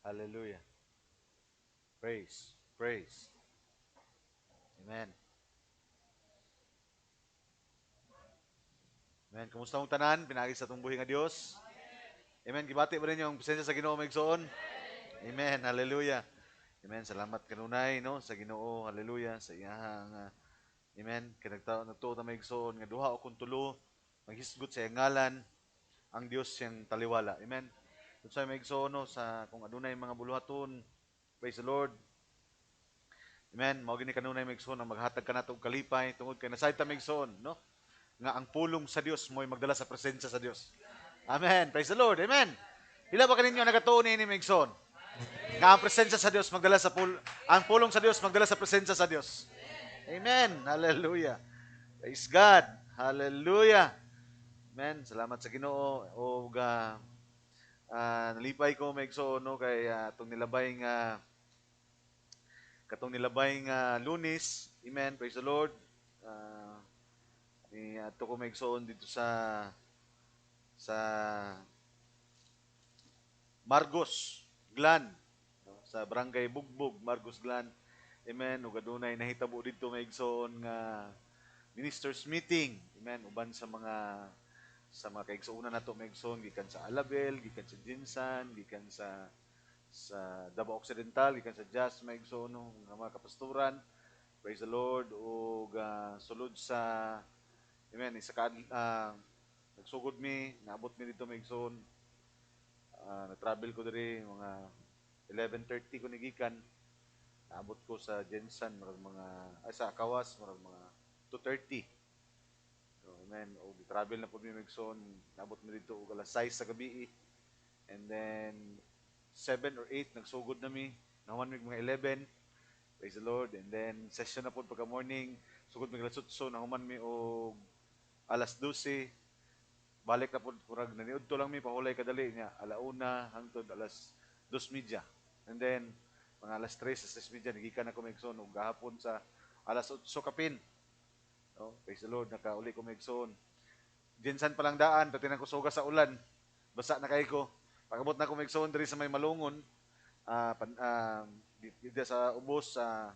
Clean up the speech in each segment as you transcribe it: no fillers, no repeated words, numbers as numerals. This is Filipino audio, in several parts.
Hallelujah. Praise. Praise. Amen. Amen. Kumusta mong tanan? Pinagi sa itong buhi nga Diyos. Amen. Gibati ba rin yung presensya sa Ginoo maigsoon? Amen. Hallelujah. Amen. Salamat kanunay no sa Ginoo. Hallelujah. Sa iyahang Amen. Kinagtao nagtuo ta maigsoon nga duha o kun tulo maghisgot sa iyang ngalan ang Dios siyang taliwala. Amen. Kung sa maigsoon no sa kung adunay mga buluhaton, praise the Lord. Amen. Mao gini kanunay maigsoon ang maghatag kanato og kalipay tungod kay nasayta maigsoon no nga ang pulong sa Dios mo'y magdala sa presensya sa Dios. Amen. Praise the Lord. Amen. Pila ba kaninyo nagatuon ni Migson? Nga ang presensya sa Dios magdala sa ang pulong sa Dios magdala sa presensya sa Dios. Amen. Hallelujah. Praise God. Hallelujah. Amen. Salamat sa Ginoo o nalipay ko Migson no kay katong nilabay nga Lunes. Amen. Praise the Lord. Uh, ni ato ko Migson dito sa Margos Glan no? Sa Barangay Bugbog, Margos Glan. Amen. Ug adunay nahitabo didto maigsoon nga ministers meeting. Amen. Uban sa mga kaigsuonan nato maigsoon gikan sa Alabel, gikan sa Jinsan, gikan sa Davao Occidental, gikan sa Jas maigsoon no, nga mga kapastoran. Praise the Lord ug sulod sa Amen. Nagsugod mi, naabot mi dito maigsoon. Nag-travel ko diri mga 11:30 ko nigikan. Naabot ko sa Jensen sa Kawas marag mga 2:30. So, amen. O travel na po mi Megson. Naabot mi dito og alas 6 sa gabi. And then 7 or 8 nagsugod na mi. Nahuman mi mga 11. Praise the Lord. And then session na po pagka morning. Sugod mi alas 8 nahuman mi og alas 12. Balik na po murag naniud to lang mi pahulay kadali niya alauna hangtod alas 2:30. And then mga alas 3 sa 6:30 nagikan ako Megson ug gahapon sa alas 8 kapin. No? Praise the Lord, nakauli ko Megson. Jinsan pa lang daan, pati na ko suga sa ulan. Basa na kay ko. Pagabot na ko Megson diri sa may Malungon, dito sa ubos sa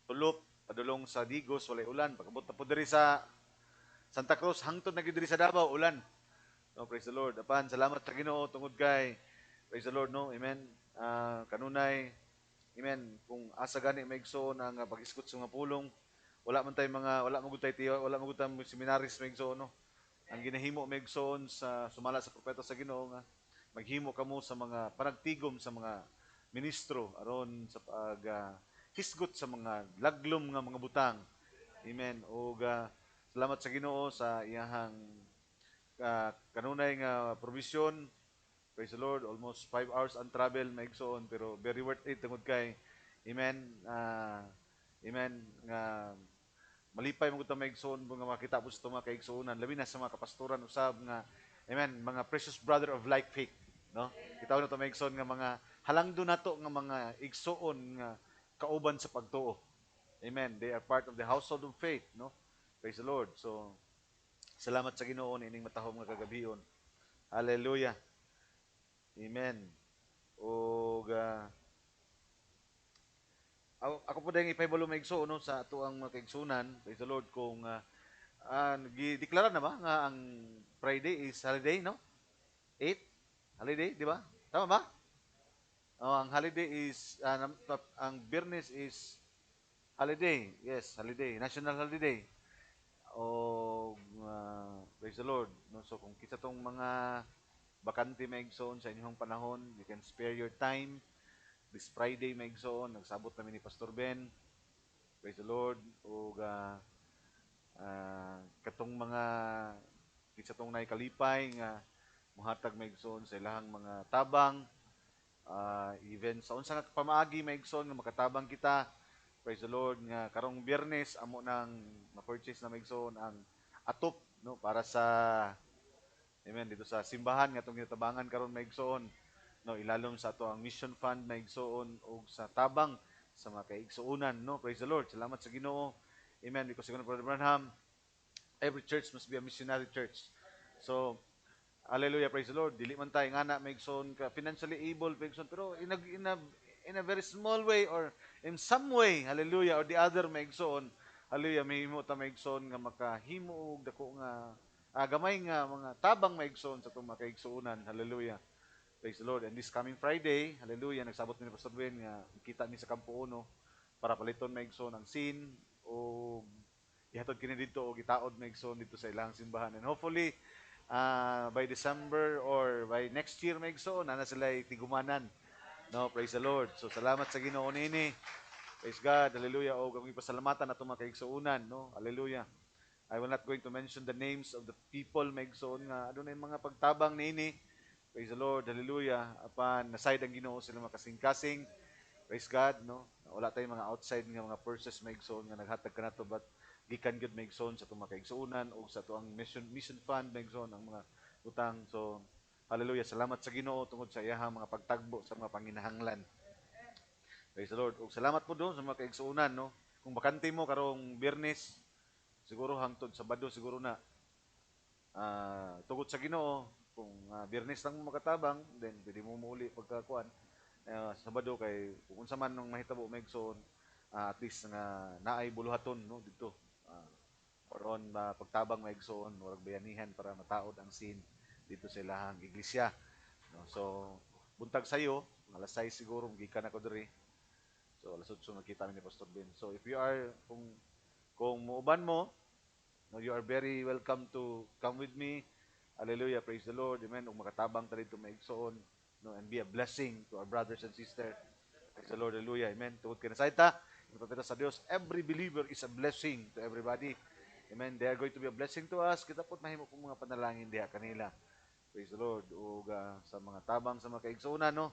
Tulop, padulong sa Digos, walay ulan. Pagabot na po diri sa Santa Cruz, hangtod na gyud diri sa Davao, ulan. No, praise the Lord. Apan, salamat sa Ginoo tungod kay praise the Lord, no? Amen. Kanunay, amen. Kung asa gani maigsoon ang pag-iskot sa mga pulong, wala mo gud tiyo, wala mo gud seminaries maigsoon, no? Ang ginahimo maigsoon sa sumala sa propeta sa Ginoo nga maghimo kamo sa mga panagtigom sa mga ministro aron sa pag hisgot sa mga laglom nga mga butang. Amen. O salamat sa Ginoo sa iyahang kanunay nga provision. Praise the Lord. Almost 5 hours ang travel maigsoon pero very worth it tungod kay Amen. Amen nga malipay mo ta maigsoon nga makita po sa mga kaigsuonan labi na sa mga kapastoran usab nga Amen mga precious brother of like faith no kita na to maigsoon nga mga halangdo nato nga mga igsuon nga kauban sa pagtuo. Amen. They are part of the household of faith, no? Praise the Lord. So, salamat sa Ginoo ining matahom nga kagabion. Hallelujah. Amen. O ako po dahil ipahibalo maigso no, sa ato ang mga kaigsunan, praise the Lord, kung nagdeklara na ba nga ang Friday is holiday, no? 8? Holiday, di ba? Tama ba? Oh, ang holiday is, ang Biyernes is holiday. Yes, holiday. National holiday. O, praise the Lord. No? So, kung kita tong mga bakante maigsoon sa inyong panahon, you can spare your time. This Friday maigsoon, nagsabot namin ni Pastor Ben. Praise the Lord. O, katong mga kita tong naikalipay nga muhatag maigsoon sa ilahang mga tabang even sa unsa nga pamaagi maigsoon nga makatabang kita. Praise the Lord nga karong Biyernes amo nang ma-purchase na maigsoon ang atop no para sa amen dito sa simbahan nga tong gitabangan karon maigsoon no ilalom sa ato ang mission fund maigsoon og sa tabang sa mga kaigsuonan no. Praise the Lord. Salamat sa Ginoo. Amen. Because Brother Branham, every church must be a missionary church. So, Hallelujah, praise the Lord. Dili man tayo nga na maigsoon ka financially able maigsoon pero in a very small way or in some way, hallelujah, or the other maigsoon. Hallelujah, may himo ta maigsoon nga makahimo og dako nga gamay nga mga tabang maigsoon sa itong makaigsuunan. Hallelujah. Praise the Lord. And this coming Friday, hallelujah, nagsabot ni Pastor Ben nga kita ni sa Kampo Uno para paliton maigsoon ang scene o ihatod kini dito o gitaod maigsoon dito sa ilang simbahan. And hopefully, by December or by next year maigsoon, na sila tigumanan. No, praise the Lord. So salamat sa Ginoo nini. Praise God. Hallelujah. O kami pasalamatan ato mga kaigsuunan, no? Hallelujah. I will not going to mention the names of the people maigsoon nga adunay mga pagtabang nini. Praise the Lord. Hallelujah. Apan naside ang Ginoo sila makasing-kasing. Praise God, no? Wala tayong mga outside nga mga purses maigsoon nga naghatag kanato but gikan gyud maigsoon sa itong makaigsuunan o sa tuang mission fund maigsoon ang mga utang. So hallelujah, salamat sa Ginoo tungod sa iyahang mga pagtagbo sa mga panginahanglan. Praise the Lord. O salamat po doon sa mga kaigsuunan, no? Kung bakante mo karong Biyernes, siguro hangtod Sabado siguro na tungod sa Ginoo kung Biyernes lang mo makatabang, then pwede mo muli pagkakuan. Sabado kay kung unsa man nung mahitabo maigsoon, at least nga naay buluhaton no dito. Oron pagtabang maigsoon murag bayanihan para mataod ang scene dito sa ilahang iglesia, no? So buntag sayo alas 6 siguro gikan ako diri, so alas 8 magkita ni Pastor Ben. So if you are kung muuban mo, no, you are very welcome to come with me. Hallelujah, praise the Lord, amen. Ug makatabang ta dito maigsoon, no, and be a blessing to our brothers and sisters. Praise the Lord, hallelujah, amen. Tungod kay nasayta ipapita sa Dios, every believer is a blessing to everybody. Amen. They are going to be a blessing to us. Kita po't mahimo kong mga panalangin diha kanila. Praise the Lord. O sa mga tabang sa mga kaigsuunan, no?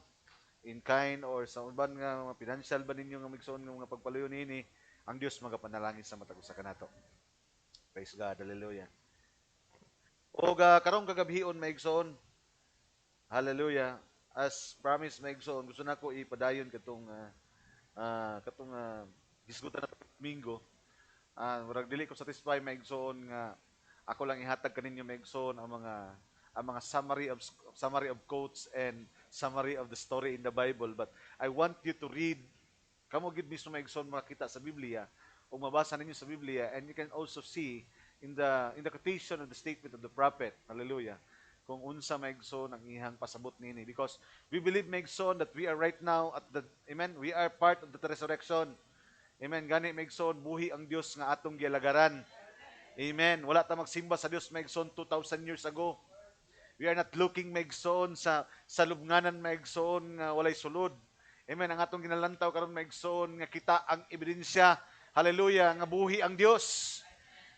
In kind or sa uban nga mga financial ba ninyo nga migsoon nga mga pagpaluyo nini, ang Dios magapanalangin sa matag usa kanato. Praise God. Hallelujah. O karong kagabhion maigsoon. Hallelujah. As promised maigsoon, gusto nako ipadayon katong hisgutan na Domingo. Murag dili ko satisfy maigsoon nga ako lang ihatag kaninyo maigsoon ang mga summary of quotes and summary of the story in the Bible, but I want you to read kamo gid mismo maigsoon makita sa Biblia o mabasa ninyo sa Biblia, and you can also see in the quotation of the statement of the prophet. Hallelujah. Kung unsa maigsoon ang ihang pasabot nini, because we believe maigsoon that we are right now at the amen, we are part of the resurrection. Amen. Gani maigsoon buhi ang Dios nga atong gilagaran. Amen. Wala ta magsimba sa Dios maigsoon 2,000 years ago. We are not looking maigsoon sa lubnganan maigsoon nga walay sulod. Amen. Ang atong ginalantaw karon maigsoon nga kita ang ebidensya. Hallelujah, nga buhi ang Dios.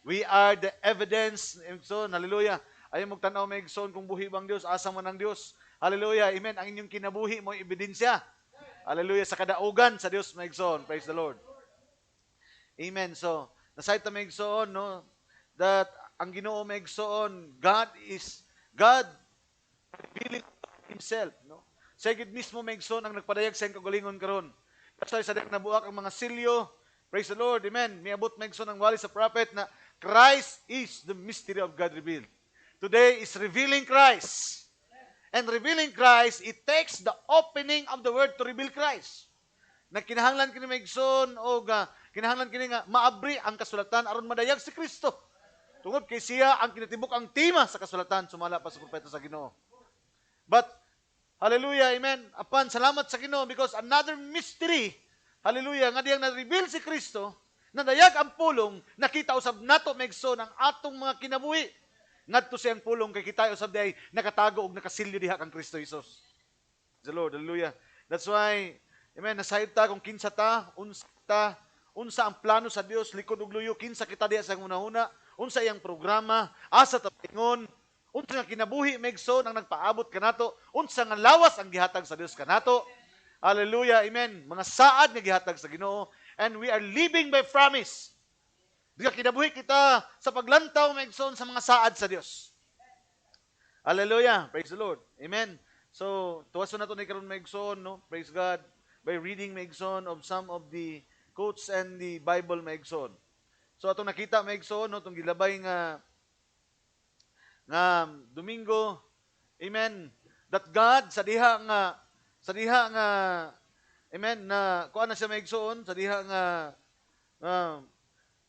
We are the evidence. Maigsoon, hallelujah. Ayaw magtanaw maigsoon kung buhi bang Dios, asa man ang Dios. Hallelujah. Amen. Ang inyong kinabuhi mo ebidensya. Hallelujah, sa kadaugan sa Dios maigsoon. Praise the Lord. Amen. So, nasayta maigsoon, no, that ang Ginoo maigsoon, God revealing himself, no. Sa gid mismo maigsoon ang nagpadayag sa kagalingon karon. Kasi sa dek nabuak ang mga silyo. Praise the Lord. Amen. Miabot maigsoon ang wali sa prophet na Christ is the mystery of God revealed. Today is revealing Christ. And revealing Christ, it takes the opening of the word to reveal Christ. Na kinahanglan kini maigsoon o kinahanglan kini nga maabri ang kasulatan aron madayag si Kristo. Tungod kay siya ang kinatibuk ang tema sa kasulatan sumala pa sa propeta sa Ginoo. But hallelujah, amen. Apan salamat sa Ginoo because another mystery, hallelujah, nga diyang na-reveal si Kristo, nadayag ang pulong, nakita usab nato maigsoon ang atong mga kinabuhi. Ngadto siyang pulong kay kita usab day nakatago og nakasilyo diha kang Kristo Jesus. The Lord, hallelujah. That's why amen, nasayod ta kung kinsa ta, unsa ang plano sa Dios likod ug luyo, kinsa kita diha sa una-una, unsa iyang programa, asa ta paingon, unsa nga kinabuhi maigsoon ang nagpaabot kanato, unsa nga lawas ang gihatag sa Dios kanato. Hallelujah, amen. Mga saad nga gihatag sa Ginoo, and we are living by promise. Diha kinabuhi kita sa paglantaw maigsoon sa mga saad sa Dios. Hallelujah, praise the Lord. Amen. So, tuwaso na ito ni karon maigsoon, no? Praise God. By reading maigsoon of some of the quotes and the Bible maigsoon. So, atong nakita maigsoon, no? Itong gilabay nga Domingo, Amen. That God sa diha nga amen na kuan na siya maigsoon sa diha nga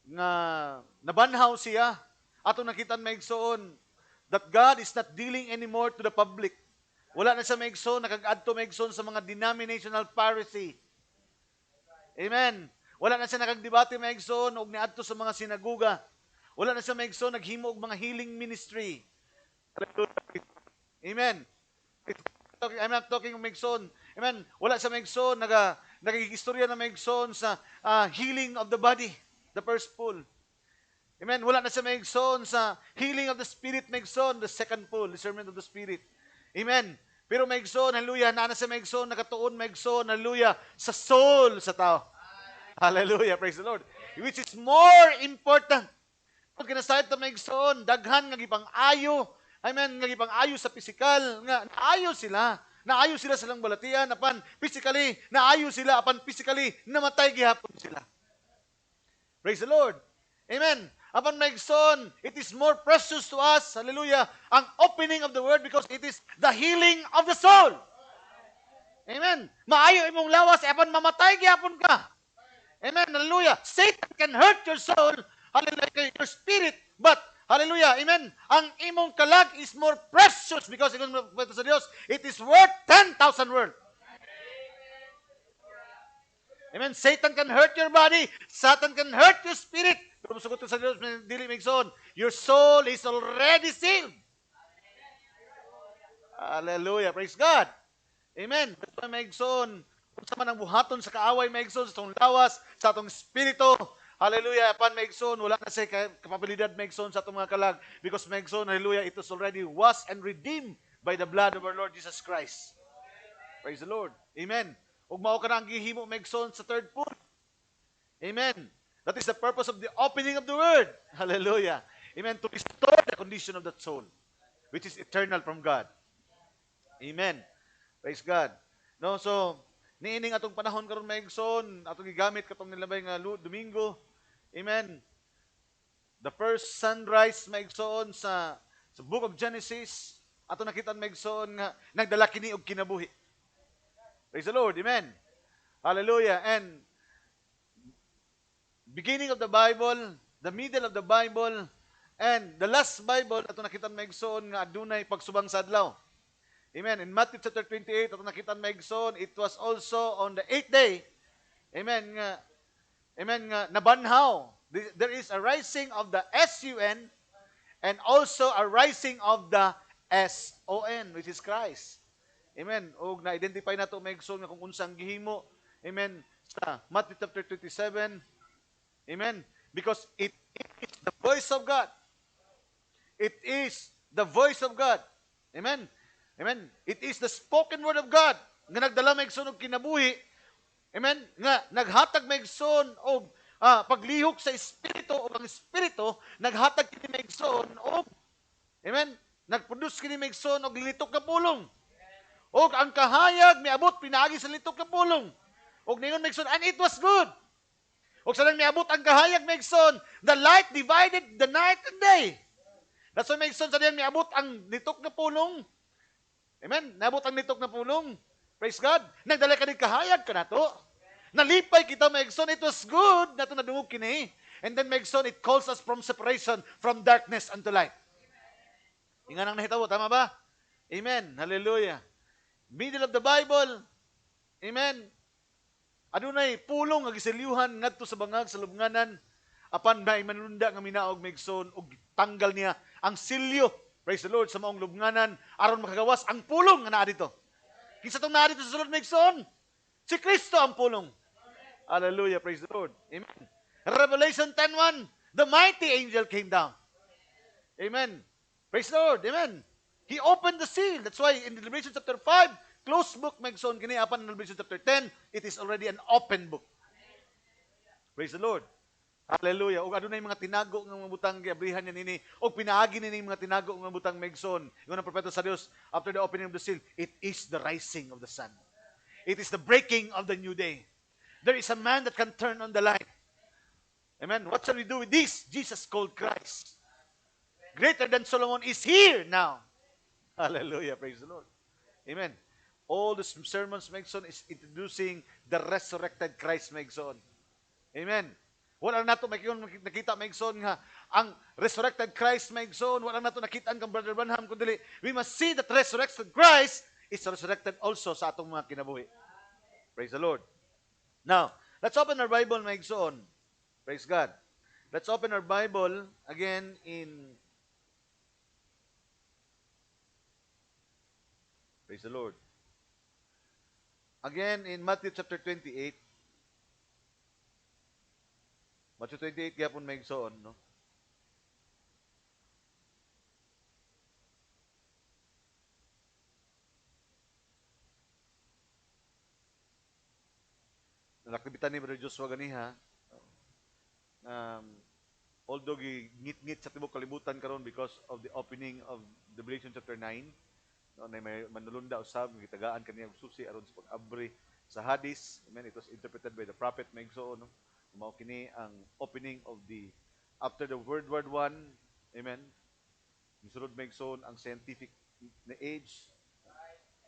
nga nabanhaw siya ato nakitan maigsoon that God is not dealing anymore to the public. Wala na siya maigsoon nakag-adto maigsoon sa mga denominational Pharisee. Amen. Wala na siya nakagdebate maigsoon og niadto sa mga sinaguga. Wala na siya maigsoon naghimo og mga healing ministry. Amen. I'm not talking of Megson. Amen. Wala sa Megson, nagigistorya na Megson sa healing of the body, the first pool. Amen. Wala na sa Megson sa healing of the spirit, Megson, the second pool, discernment of the spirit. Amen. Pero Megson, hallelujah, na sa Megson, nakatuon Megson, hallelujah, sa soul sa tao. Hallelujah, praise the Lord. Which is more important. Pag kinasayad na Megson, daghan nga gipang ayo. Amen, nga gipang ayo sa pisikal, nga naayo sila. Naayo sila silang balatian, apan physically, naayo sila, apan physically, namatay gihapon sila. Praise the Lord. Amen. Apan Megson, it is more precious to us, hallelujah, ang opening of the word because it is the healing of the soul. Amen. Maayo imong lawas, apan mamatay gihapon ka. Amen. Hallelujah. Satan can hurt your soul, hallelujah, your spirit, but hallelujah, amen. Ang imong kalag is more precious because ingon mo sa Dios, it is worth 10,000 world. Amen. Satan can hurt your body, Satan can hurt your spirit. Pero musugot sa Dios, dili migson, your soul is already sealed. Hallelujah. Praise God. Amen. That's why maigson, kung sa man ang buhaton sa kaaway maigson, sa itong lawas, sa itong espiritu, hallelujah, pan maigson, wala na siya kapabilidad maigson sa itong mga kalag. Because maigson, hallelujah, it is already washed and redeemed by the blood of our Lord Jesus Christ. Praise the Lord. Amen. Ug mao ka na ang gihimo maigson sa third pool. Amen. That is the purpose of the opening of the word. Hallelujah. Amen. To restore the condition of that soul, which is eternal from God. Amen. Praise God. No, so, niining atong panahon karon maigson, atong gigamit katong nilabay nga Domingo. Amen. The first sunrise maigsoon sa book of Genesis, ato nakita maigsoon nga nagdala kini og kinabuhi. Praise the Lord. Amen. Hallelujah. And beginning of the Bible, the middle of the Bible, and the last Bible ato nakita maigsoon nga adunay pagsubang sa adlaw. Amen. In Matthew chapter 28, ato nakita maigsoon, it was also on the 8th day. Amen. Nga nabanhaw. There is a rising of the SUN and also a rising of the SON, which is Christ. Amen. O na-identify na ito maigsoon nga kung unsang gihimo. Amen. Sa Matthew chapter 27. Amen. Because it is the voice of God. It is the voice of God. Amen. Amen. It is the spoken word of God nga nagdala maigsoon og kinabuhi. Amen. Nga naghatag maigsoon og paglihok sa espiritu o ang espiritu naghatag kini maigsoon og amen. Nagproduce kini maigsoon og litok na pulong. Og ang kahayag miabot pinaagi sa litok na pulong. Og ningon maigsoon and it was good. Og sa nang miabot ang kahayag maigsoon, the light divided the night and day. That's why maigsoon sa diyan miabot ang litok na pulong. Amen. Nabot ang nitok na pulong. Praise God. Nagdala ka ng kahayag ka na to. Nalipay kita, maigsoon. It was good na ito nadungog kini. And then, maigsoon, it calls us from separation, from darkness unto light. Ingan ang nahitabo. Tama ba? Amen. Hallelujah. Middle of the Bible. Amen. Adunay pulong nga giselyuhan ngadto sa bangag sa lubnganan apan na manunda nga minaog maigsoon og tanggal niya ang silyo. Praise the Lord sa maong lubnganan aron makagawas ang pulong nga naa dito. Kinsa tong naa dito sa sulod maigsoon? Si Kristo ang pulong. Hallelujah, praise the Lord. Amen. Revelation 10:1, the mighty angel came down. Amen. Praise the Lord. Amen. He opened the seal. That's why in Revelation chapter 5, closed book maigsoon kini apan in Revelation chapter 10, it is already an open book. Praise the Lord. Hallelujah. Og adunay mga tinago nga mga butang giabrihan niya nini og pinaagi nini mga tinago nga butang maigsoon. Ingon ang propeta sa Dios after the opening of the seal, it is the rising of the sun. It is the breaking of the new day. There is a man that can turn on the light. Amen. What shall we do with this? Jesus called Christ. Greater than Solomon is here now. Hallelujah. Praise the Lord. Amen. All the sermons Megson is introducing the resurrected Christ Megson. Amen. Wala nato nakita Megson nga ang resurrected Christ Megson, wala nato nakita ang Brother Branham kundi we must see that resurrected Christ is resurrected also sa atong mga kinabuhi. Praise the Lord. Now, let's open our Bible Megson. Praise God. Let's open our Bible again in Praise the Lord. Again in Matthew chapter 28. Matthew 28 gyapon Megson, no? Nakabitan ni Brother Joshua ganiha. Um, although ngit-ngit sa tibok kalibutan karon because of the opening of Revelation chapter 9, no, na may manulunda usab gitagaan kaniya susi aron sa pag-abri sa Hadis. Amen. It was interpreted by the prophet Megso, no. Mao kini ang opening of the after the World War I. Amen. Misulod Megson ang scientific na age.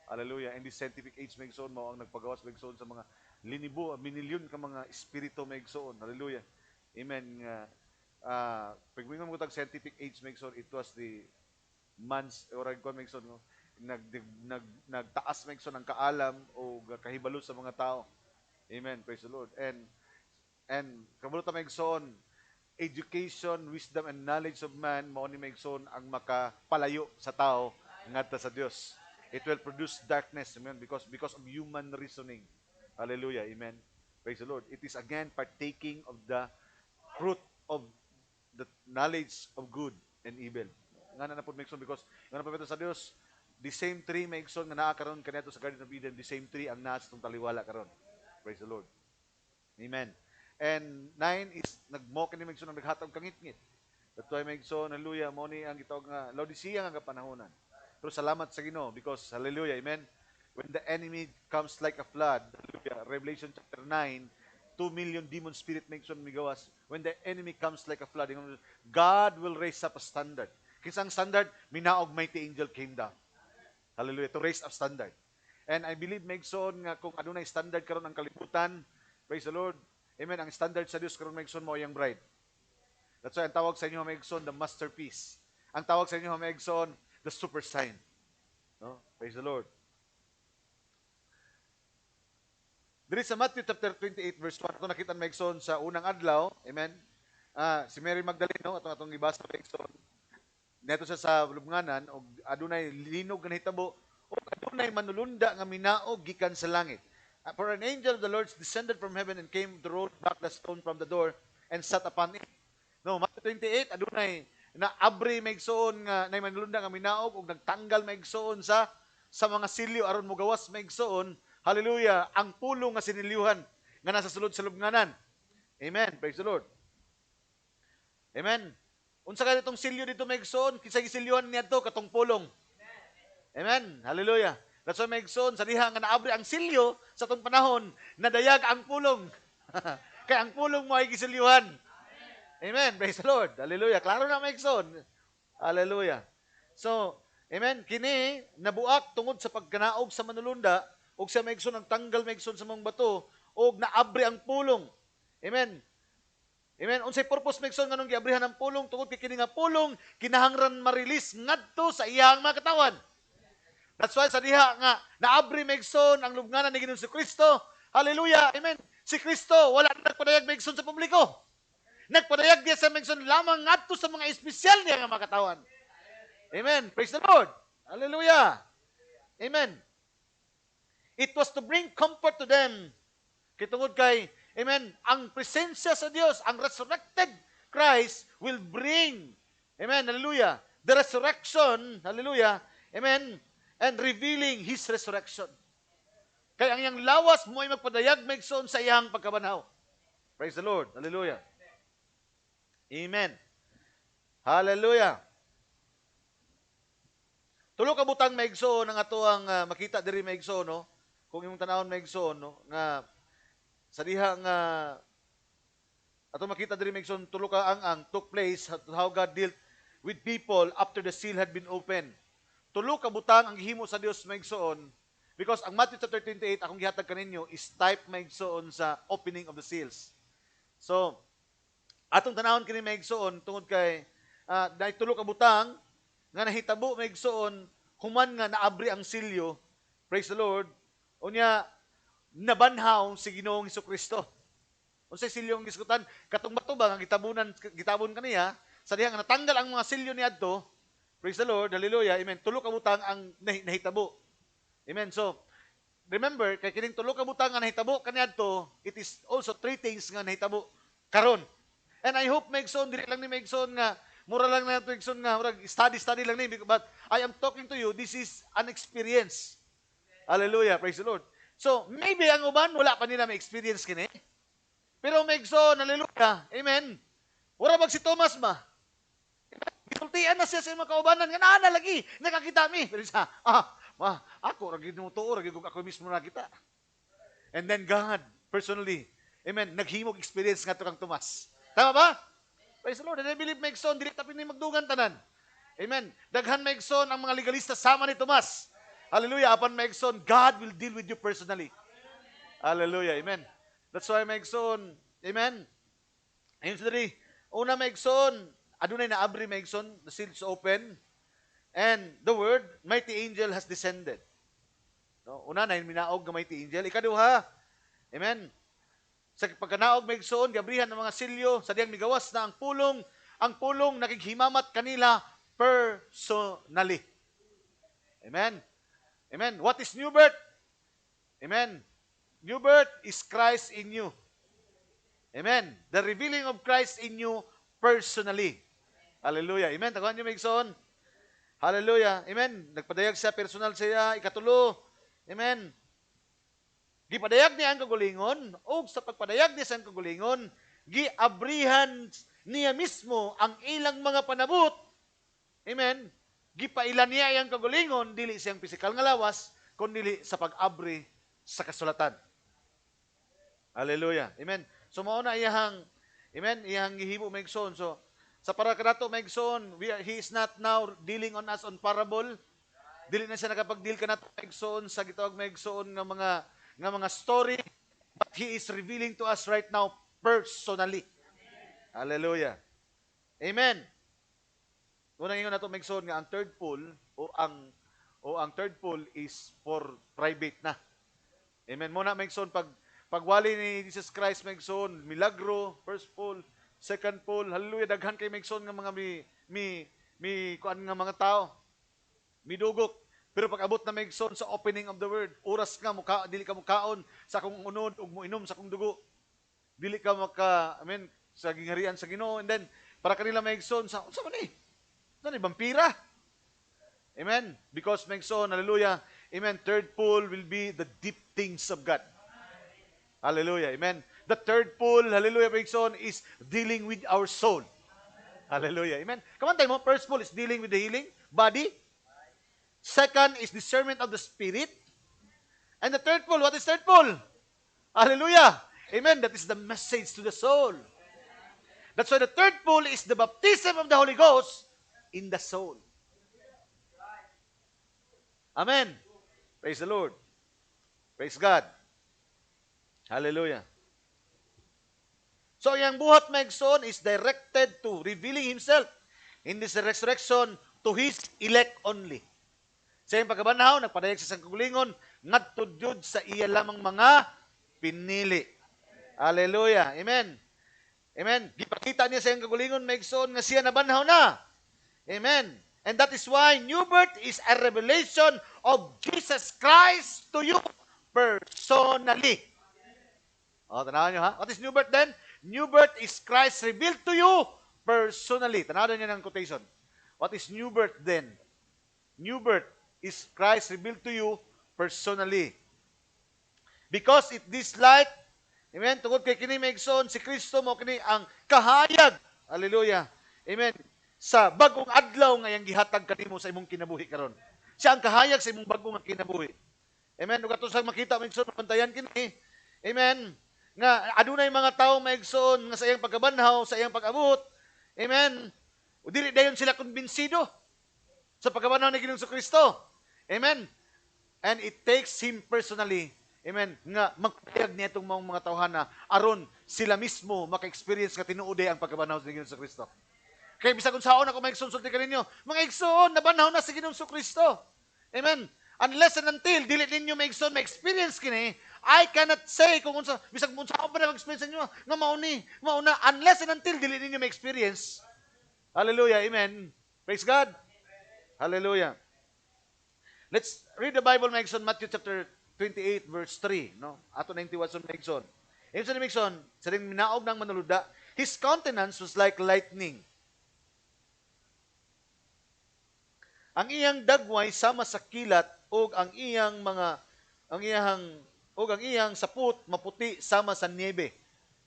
Hallelujah. And this scientific age Megson mao ang nagpagawas Megson sa mga linibo, minilyon ka mga espiritu Megson. Hallelujah. Amen. Pagmingon mo tag scientific age Megson, it was the months or kon Megson no, nagtaas Megson ang kaalam o kahibalo sa mga tao. Amen. Praise the Lord. And kabulo Megson, education, wisdom, and knowledge of man, mao ni Megson ang makapalayo sa tao ngadto sa Dios. It will produce darkness, amen, because of human reasoning. Hallelujah, amen. Praise the Lord. It is again partaking of the fruit of the knowledge of good and evil. Nga na po Megson because nga na sa Dios, the same tree Megson nga naa karon kaniadto sa Garden of Eden, the same tree ang naa sa taliwala karon. Praise the Lord. Amen. And 9 is nagmo kini Megson ang naghatag kangit-ngit. That's why Megson, hallelujah, mo ni ang gitawag nga Laodicea nga kapanahonan. Pero salamat sa Ginoo because hallelujah, amen. When the enemy comes like a flood, hallelujah, Revelation chapter 9, 2 million demon spirit Megson migawas. When the enemy comes like a flood, God will raise up a standard. Kisang standard, minaog mighty angel came down. Hallelujah, to raise up standard. And I believe Megson nga kung adunay standard karon ang kalibutan, praise the Lord. Amen. Ang standard sa Dios karon Megson mo yang bride. That's why ang tawag sa inyo Megson the masterpiece. Ang tawag sa inyo Megson the super sign. No? Praise the Lord. Diri sa Matthew chapter 28 verse 1 ato nakita Megson sa unang adlaw, amen. Si Mary Magdalene no atong gibasa Megson. Dito sa lubnganan og adunay linog nga nahitabo og adunay manulunda nga minaog gikan sa langit. For an angel of the Lord descended from heaven and came to roll back the stone from the door and sat upon it. No, Matthew 28 adunay na abri Megson nga nay manulunda nga minaog og nagtanggal Megson sa mga silyo aron mogawas Megson. Hallelujah, ang pulong nga sinilyuhan nga nasa sulod sa lubnganan. Amen. Praise the Lord. Amen. Unsa ka ditong silyo dito Megson, kisay gisilyuhan niadto katong pulong. Amen. Hallelujah. That's why Megson sa diha nga naabri ang silyo sa tong panahon nadayag ang pulong. Kay ang pulong mo ay gisilyuhan. Amen. Praise the Lord. Hallelujah. Klaro na Megson. Hallelujah. So, amen. Kini nabuak tungod sa pagkanaog sa manulunda og sa Megson ang tanggal Megson sa mga bato og naabri ang pulong. Amen. Amen. Unsay purpose Megson nganong giabrihan ang pulong tungod kay kini nga pulong kinahanglan ma-release ngadto sa iyang mga katawan. That's why sa diha nga naabri Megson ang lubnganan ni Ginoong Kristo. Hallelujah. Amen. Si Kristo wala na nagpadayag Megson sa publiko. Nagpadayag diya sa Megson lamang ngadto sa mga espesyal niya nga mga katawan. Amen. Praise the Lord. Hallelujah. Amen. It was to bring comfort to them. Kitungod kay, amen, ang presensya sa Dios, ang resurrected Christ will bring, amen, hallelujah, the resurrection, hallelujah, amen, and revealing His resurrection. Kaya ang iyang lawas mo ay magpadayag Megson sa iyang pagkabanaw. Praise the Lord. Hallelujah. Amen. Hallelujah. Tulo ka butang Megson ang ato ang makita diri Megson, no? Kung imong tanawon Megson, no, nga sa diha nga ato makita diri Megson tulo ka ang took place how God dealt with people after the seal had been opened. tulo ka butang ang gihimo sa Dios maigsoon, because ang Matthew chapter 28 akong gihatag kaninyo is type maigsoon sa opening of the seals. So, atong tanawon kini maigsoon tungod kay dahil tulo ka butang nga nahitabo maigsoon human nga naabri ang silyo. Praise the Lord. Unya nabanhaw si Ginoong Hesukristo. Unsay silyo ang gisgutan? Katong bato ba nga gitabon kaniya sa diha nga natanggal ang mga silyo niadto. Praise the Lord. Hallelujah. Amen. Tulo ka butang ang nahitabo. Amen. So, remember, kay kining tulo ka butang nga nahitabo kaniadto, it is also three things nga nahitabo karon. And I hope maigsoon dili lang ni maigsoon nga mura lang na maigsoon nga murag study lang ni, but I am talking to you, this is an experience. Hallelujah. Praise the Lord. So, maybe ang uban wala pa nila ma-experience kini. Pero maigsoon, hallelujah. Amen. Wala bag si Thomas ba? Gitultian na siya sa mga kaubanan nga naa lagi nakakita mi. Pero siya, ako ragi mo tuo, ragi ko ako mismo nakita. And then God personally, amen, naghimog experience nga to kang Tomas. Tama ba? Praise the Lord. And I believe maigsoon dili tapin ni magdugan tanan. Amen. Daghan maigsoon ang mga legalista sama ni Tomas. Hallelujah. Apan maigsoon, God will deal with you personally. Hallelujah. Amen. That's why maigsoon, amen. Ayun sa diri, una maigsoon, adunay na abri maigsoon, the seals open, and the word, mighty angel has descended. No? Una na minaog nga mighty angel. Ikaduha, amen. Sa pagkanaog maigsoon, gabrihan ng mga silyo, sa diyang migawas na ang pulong nakighimamat kanila personally. Amen. Amen. What is new birth? Amen. New birth is Christ in you. Amen. The revealing of Christ in you personally. Hallelujah. Amen. Taguan niyo maigsoon. Hallelujah. Amen. Nagpadayag siya, personal siya. Ikatulo. Amen. Gipadayag niya ang kagulingon, o sa pagpadayag niya sa kagulingon, giabrihan niya mismo ang ilang mga panabot. Amen. Gipailan niya ang kagulingon, dili siyang pisikal nga lawas, kundi sa pag-abri sa kasulatan. Hallelujah. Amen. So mao na iyahang, amen, iyahang gihimo maigsoon. So sa para kanato maigsoon, he is not now dealing on us on parable. Dili na siya nakapag-deal kanato maigsoon sa gitawag maigsoon nga mga story, but he is revealing to us right now personally. Hallelujah. Amen. Unang ingon nato maigsoon nga ang third pull o ang third pull is for private na. Amen. Muna maigsoon pagwali ni Jesus Christ maigsoon, milagro, first pull, second pull, hallelujah, daghan kay maigsoon nga mga kuan nga mga tao. Midugok. Pero pag abot na maigsoon sa opening of the word, oras nga dili ka mukaon sa akong unod ug moinom sa akong dugo. Dili ka amen, sa gingharian sa Ginoo. And then para kanila maigsoon sa unsa man ni? Sa vampira. Amen. Because maigsoon, hallelujah. Amen. Third pull will be the deep things of God. Hallelujah. Amen. The third pull, hallelujah, maigsoon, is dealing with our soul. Hallelujah. Amen. Come on, tayo mo. First pull is dealing with the healing body. Second is discernment of the spirit. And the third pull, what is third pull? Hallelujah. Amen. That is the message to the soul. That's why the third pull is the baptism of the Holy Ghost in the soul. Amen. Praise the Lord. Praise God. Hallelujah. So, yung buhat maigsoon is directed to revealing Himself in this resurrection to His elect only. Sa iyong pagkabanhaw, nagpadayag sa sangkagulingon, ngadto jud sa iya lamang mga pinili. Hallelujah. Amen. Amen. Gipakita niya sa iyong kagulingon, maigsoon nga siya nabanhaw na. Amen. And that is why new birth is a revelation of Jesus Christ to you personally. O, tanawan nyo ha. What is new birth then? New birth is Christ revealed to you personally. Tanawan nyo ng quotation. What is new birth then? New birth is Christ revealed to you personally. Because it this light, amen, tungod kay kini maigsoon, si Kristo mo kini ang kahayag. Hallelujah. Amen. Sa bagong adlaw nga yang gihatag kanimo sa imong kinabuhi karon. Siya ang kahayag sa imong bagong kinabuhi. Amen. Ug ato sa makita maigsoon pantayan kini. Amen. Nga adunay mga tawo maigsoon nga sa iyang pagkabanhaw, sa iyang pag-abot. Amen. O dili dayon sila kumbinsido. sa pagkabanaw ni Ginoong Kristo. Amen. And it takes him personally, amen, nga magpayag niya itong mga tawhana aron sila mismo maka-experience nga tinuoday ang pagkabanaw ni Ginoong Kristo. Kaya bisag unsaon ako maigsoon sulti kaninyo, mga igsoon, nabanhaw na si Ginoong Kristo. Amen. Unless and until dili ninyo maigsoon, ma-experience kini, I cannot say kung unsa bisag unsaon ba na-experience niyo nga mauna unless and until dili ninyo ma-experience. Hallelujah. Amen. Praise God. Hallelujah. Let's read the Bible, maigsoon, Matthew chapter 28 verse 3, no? Ato 91 son maigsoon. Ibig maigsoon, sa ring minaog ng manuluda, his countenance was like lightning. Ang iyang dagway sama sa kilat ug ang iyang saput maputi sama sa niebe.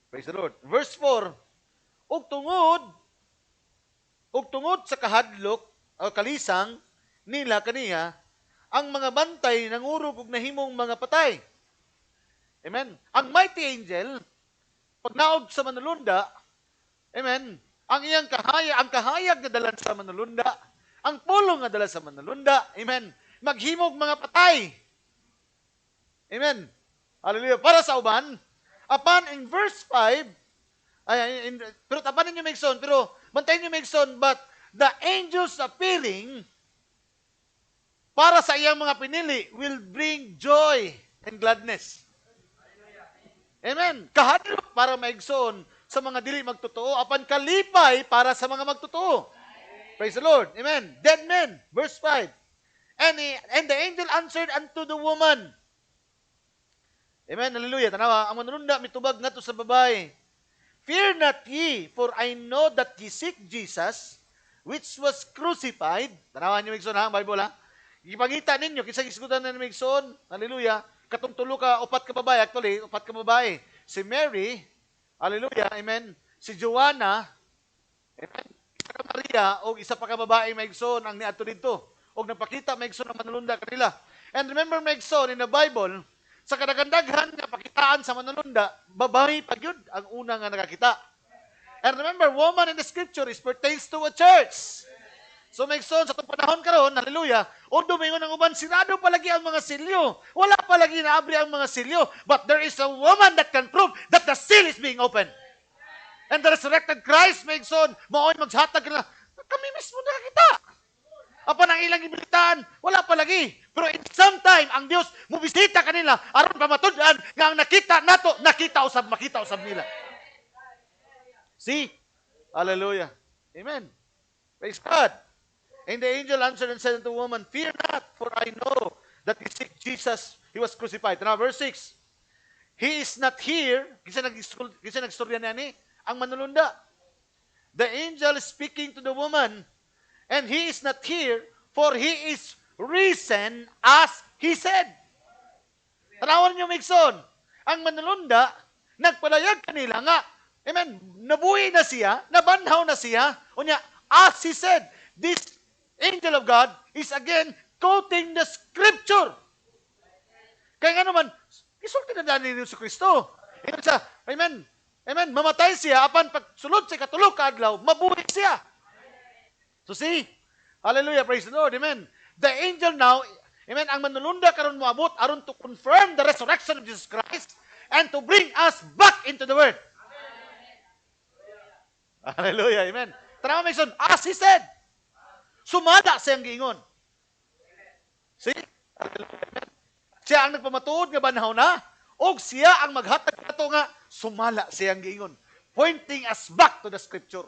Praise the Lord. Verse 4, ug tungod sa kahadlok o kalisang nila kaniya, ang mga bantay nangurog og nahimong mga patay. Amen. Ang mighty angel pag naog sa manulunda, amen, ang kahayag na dalan sa manulunda, ang pulong nga dala sa manulunda, amen, maghimog mga patay. Amen. Hallelujah. Para sa uban, in verse 5, pero tapanin nyo maigsoon, pero bantayin nyo maigsoon, but the angels appearing para sa iyang mga pinili will bring joy and gladness. Amen. Kahadlok para maigsoon sa mga dili magtotoo, apan kalipay para sa mga magtotoo. Praise the Lord. Amen. Dead men. Verse 5. And the angel answered unto the woman. Amen. Hallelujah. Tanawa, ang manununda mitubag nato sa babae. Fear not ye, for I know that ye seek Jesus, which was crucified. Tanawa niyo, Migson, ha? Bible, ha? Ipangita ninyo, kisang isgutan na ni Migson. Hallelujah. Katong tulo ka, upat ka babae. Actually, upat ka babae. Si Mary, hallelujah, amen. Si Joanna, amen. Maria o isa pa ka babae maigsoon ang niadto dito og napakita maigsoon ang manulunda kanila. And remember maigsoon in the Bible, sa kadagandaghan nga pakitaan sa manulunda, babae pagyud ang una nga nakakita. And remember, woman in the scripture is pertains to a church. So maigsoon sa panahon karon, hallelujah, o dumingon ang uban, sirado palagi ang mga silyo. Wala palagi naabri ang mga silyo, but there is a woman that can prove that the seal is being opened. And the resurrected Christ, maigsoon, mao'y maghatag na, kami mismo nakakita. Apan ang ilang ibilitaan, wala palagi. Pero in some time, ang Diyos mubisita kanila, aron pamatud-an, nga ang nakita nato, makita usab nila. See? Hallelujah. Amen. Praise God. And the angel answered and said unto the woman, fear not, for I know that he seek Jesus, he was crucified. Now, verse 6, he is not here, kisa nagstorya niya ni, ang manulunda. The angel is speaking to the woman, and he is not here, for he is risen as he said. Tanawan niyo, Migson, ang manulunda, nagpalayag kanila nga, amen, nabuhi na siya, nabanhaw na siya, unya, as he said, this angel of God is again quoting the scripture. Kaya nga naman, isulti na daan ni Jesus Kristo. Amen. Amen. Mamatay siya, apan pagsulod sa katulog kaadlaw, mabuhi siya. So see, hallelujah, praise the Lord, amen. The angel now, amen, ang manulunda karon moabot aron to confirm the resurrection of Jesus Christ and to bring us back into the word. Hallelujah, amen. Tara, Mason, as he said, sumala siyang giingon. See? Hallelujah, amen. Siya ang nagpamatuod nga banhaw na, o siya ang maghatag nato nga sumala siyang giingon, pointing us back to the scripture,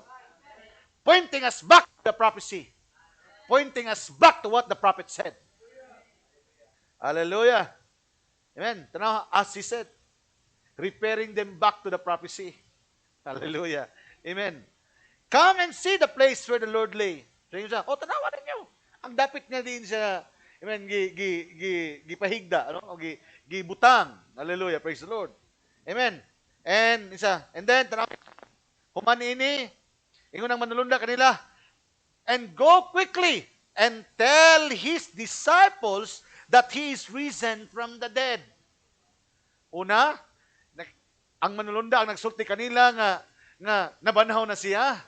pointing us back to the prophecy, pointing us back to what the prophet said. Hallelujah. Amen. Tanaw, as he said, repairing them back to the prophecy. Hallelujah. Amen. Come and see the place where the Lord lay. So, tanawa ninyo. Ang dapit niya din siya, amen, gipahigda, ano? O gibutang. Hallelujah. Praise the Lord. Amen. And then, human ini, ingon ang manulunda kanila, and go quickly and tell his disciples that he is risen from the dead. Una, ang manulunda ang nagsulti kanila nga nabanhaw na siya.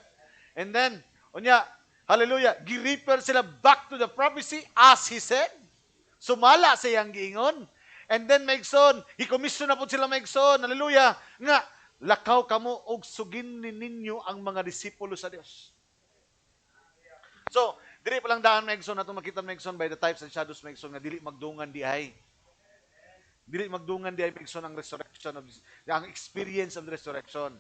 And then, unya, Hallelujah. Gi-refer sila back to the prophecy as he said. Sumala sa iyang giingon. And then maigsoon, i-commission na po sila maigsoon. Hallelujah. Nga, lakaw kamo og sugin ninyo ang mga disipulo sa Dios. So, dili pa lang daan maigsoon natong makita maigsoon by the types and shadows maigsoon nga dili magdungan di ay. Dili magdungan di ay maigsoon ang resurrection of ang experience of the resurrection.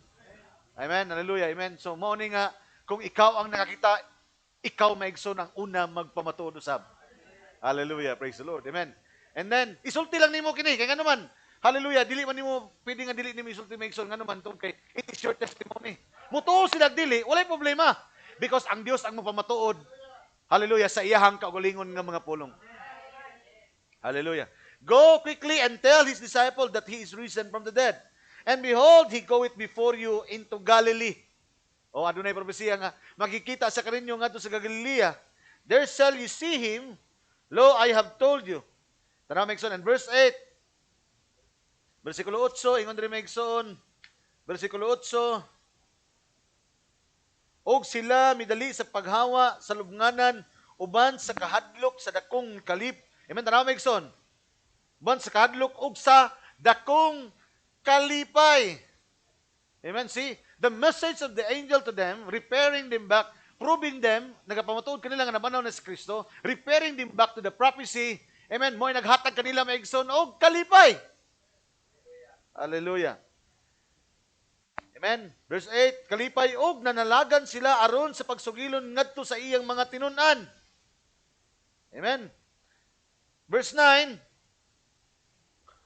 Amen. Hallelujah. Amen. So, mao ni nga kung ikaw ang nakakita, ikaw maigsoon ang una magpamatuod usab. Hallelujah. Praise the Lord. Amen. And then, isulti lang nimo kini. Kaya nga naman, hallelujah, dili man nimo, pwede nga dili nimo isulti maigsoon. Nga naman, kay it is your testimony. Mutuo sila dili, walay problema. Because ang Dios ang mapamatuod, hallelujah, sa iyahang kaugalingon nga mga pulong. Hallelujah. Go quickly and tell his disciple that he is risen from the dead. And behold, he goeth before you into Galilee. O, adunay propesya nga, makikita sa kaninyo nga to sa Galilea. There shall you see him. Lo, I have told you. Tanaw maigsoon. And verse 8. Versikulo 8. Ingon rin maigsoon. Versikulo 8. Og sila midali sa paghawa sa lubnganan uban sa kahadlok sa dakong kalip. Amen. Tanaw maigsoon. Uban sa kahadlok og sa dakong kalipay. Amen. See? The message of the angel to them, repairing them back, proving them, nagapamatuod kanila nga nabanaw na si Kristo, repairing them back to the prophecy. Amen. Mo'y naghatag kanila maigsoon og kalipay. Hallelujah. Amen. Verse 8, kalipay og nanalagan sila aron sa pagsugilon ngadto sa iyang mga tinun-an. Amen. Verse 9,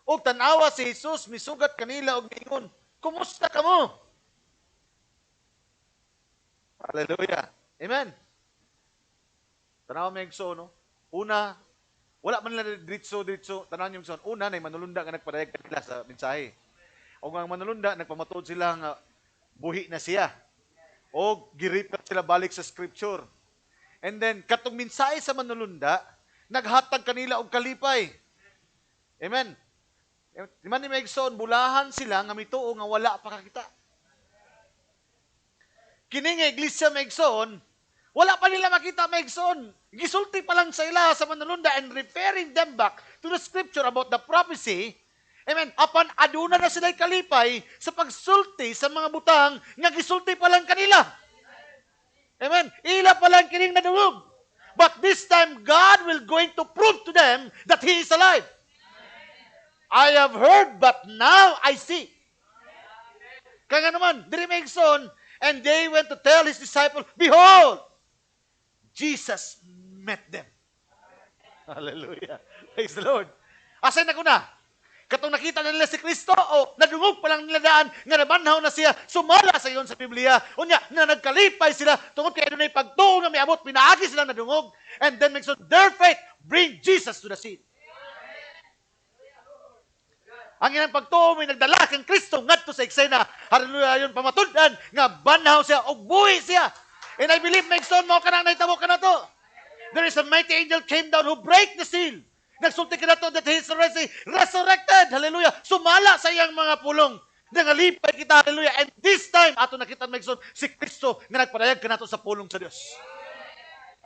og tanawa si Jesus misugat kanila og miingon, kumusta kamo? Hallelujah. Amen. Tanawa maigsoon, no? Una, wala man nila diretso. Tanaw niyo maigsoon. Una, na manulunda nga nagpadayag kanila sa mensahe. O nga manulunda, nagpamatuod sila nga buhi na siya. O giripat sila balik sa scripture. And then, katong mensahe sa manulunda, naghatag kanila og kalipay. Amen. Di man ni maigsoon, bulahan sila nga mituo nga wala pa kakita. Kini nga iglesia maigsoon, wala pa nila makita maigsoon. Gisulti pa lang sa ila sa manulunda and referring them back to the scripture about the prophecy. Amen. Apan aduna na sila kalipay sa pagsulti sa mga butang nga gisulti pa lang kanila. Amen. Ila pa lang kining nadungog. But this time, God will going to prove to them that He is alive. I have heard, but now I see. Kaya naman, diri maigsoon, and they went to tell his disciples, behold, Jesus met them. Hallelujah. Praise the Lord. Asay na ko na. Katong nakita na nila si Kristo, o nadungog pa lang nila daan, nga nabanhaw na siya, sumala sa iyon sa Biblia. Unya, na nagkalipay sila, tungod kaya doon ay pagtuo nga may abot, pinaagi silang nadungog. And then, so their faith bring Jesus to the scene. Ang ilang pagtuo may nagdala kang Kristo ngadto sa eksena. Hallelujah, yun pamatudan nga banhaw siya og buhi siya. And I believe maigsoon mo kanang nahitabo ka na to. There is a mighty angel came down who break the seal. Nagsulti ka na to that he is resurrected. Hallelujah. Sumala sa iyang mga pulong. Nangalipay kita. Hallelujah. And this time, ato nakita maigsoon si Kristo nga nagpadayag ka na to sa pulong sa Dios.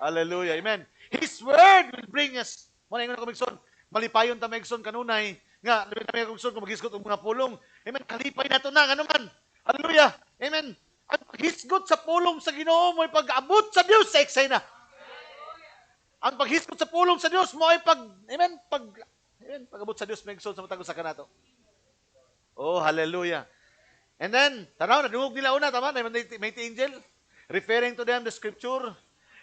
Hallelujah. Amen. His word will bring us. Muna ingon ako maigsoon. Malipayon ta maigsoon kanunay nga nabi kung kung maghisgot og mga pulong. Amen. Kalipay nato na ngano man. Hallelujah. Amen. Ang paghisgot sa pulong sa Ginoo mo'y pag-abot sa Dios sa eksena. Ang paghisgot sa pulong sa Dios mo ay pag-abot sa Dios maigsoon sa matag usa kanato. Oh, hallelujah. And then, tanaw nadungog nila una tama na may angel referring to them the scripture.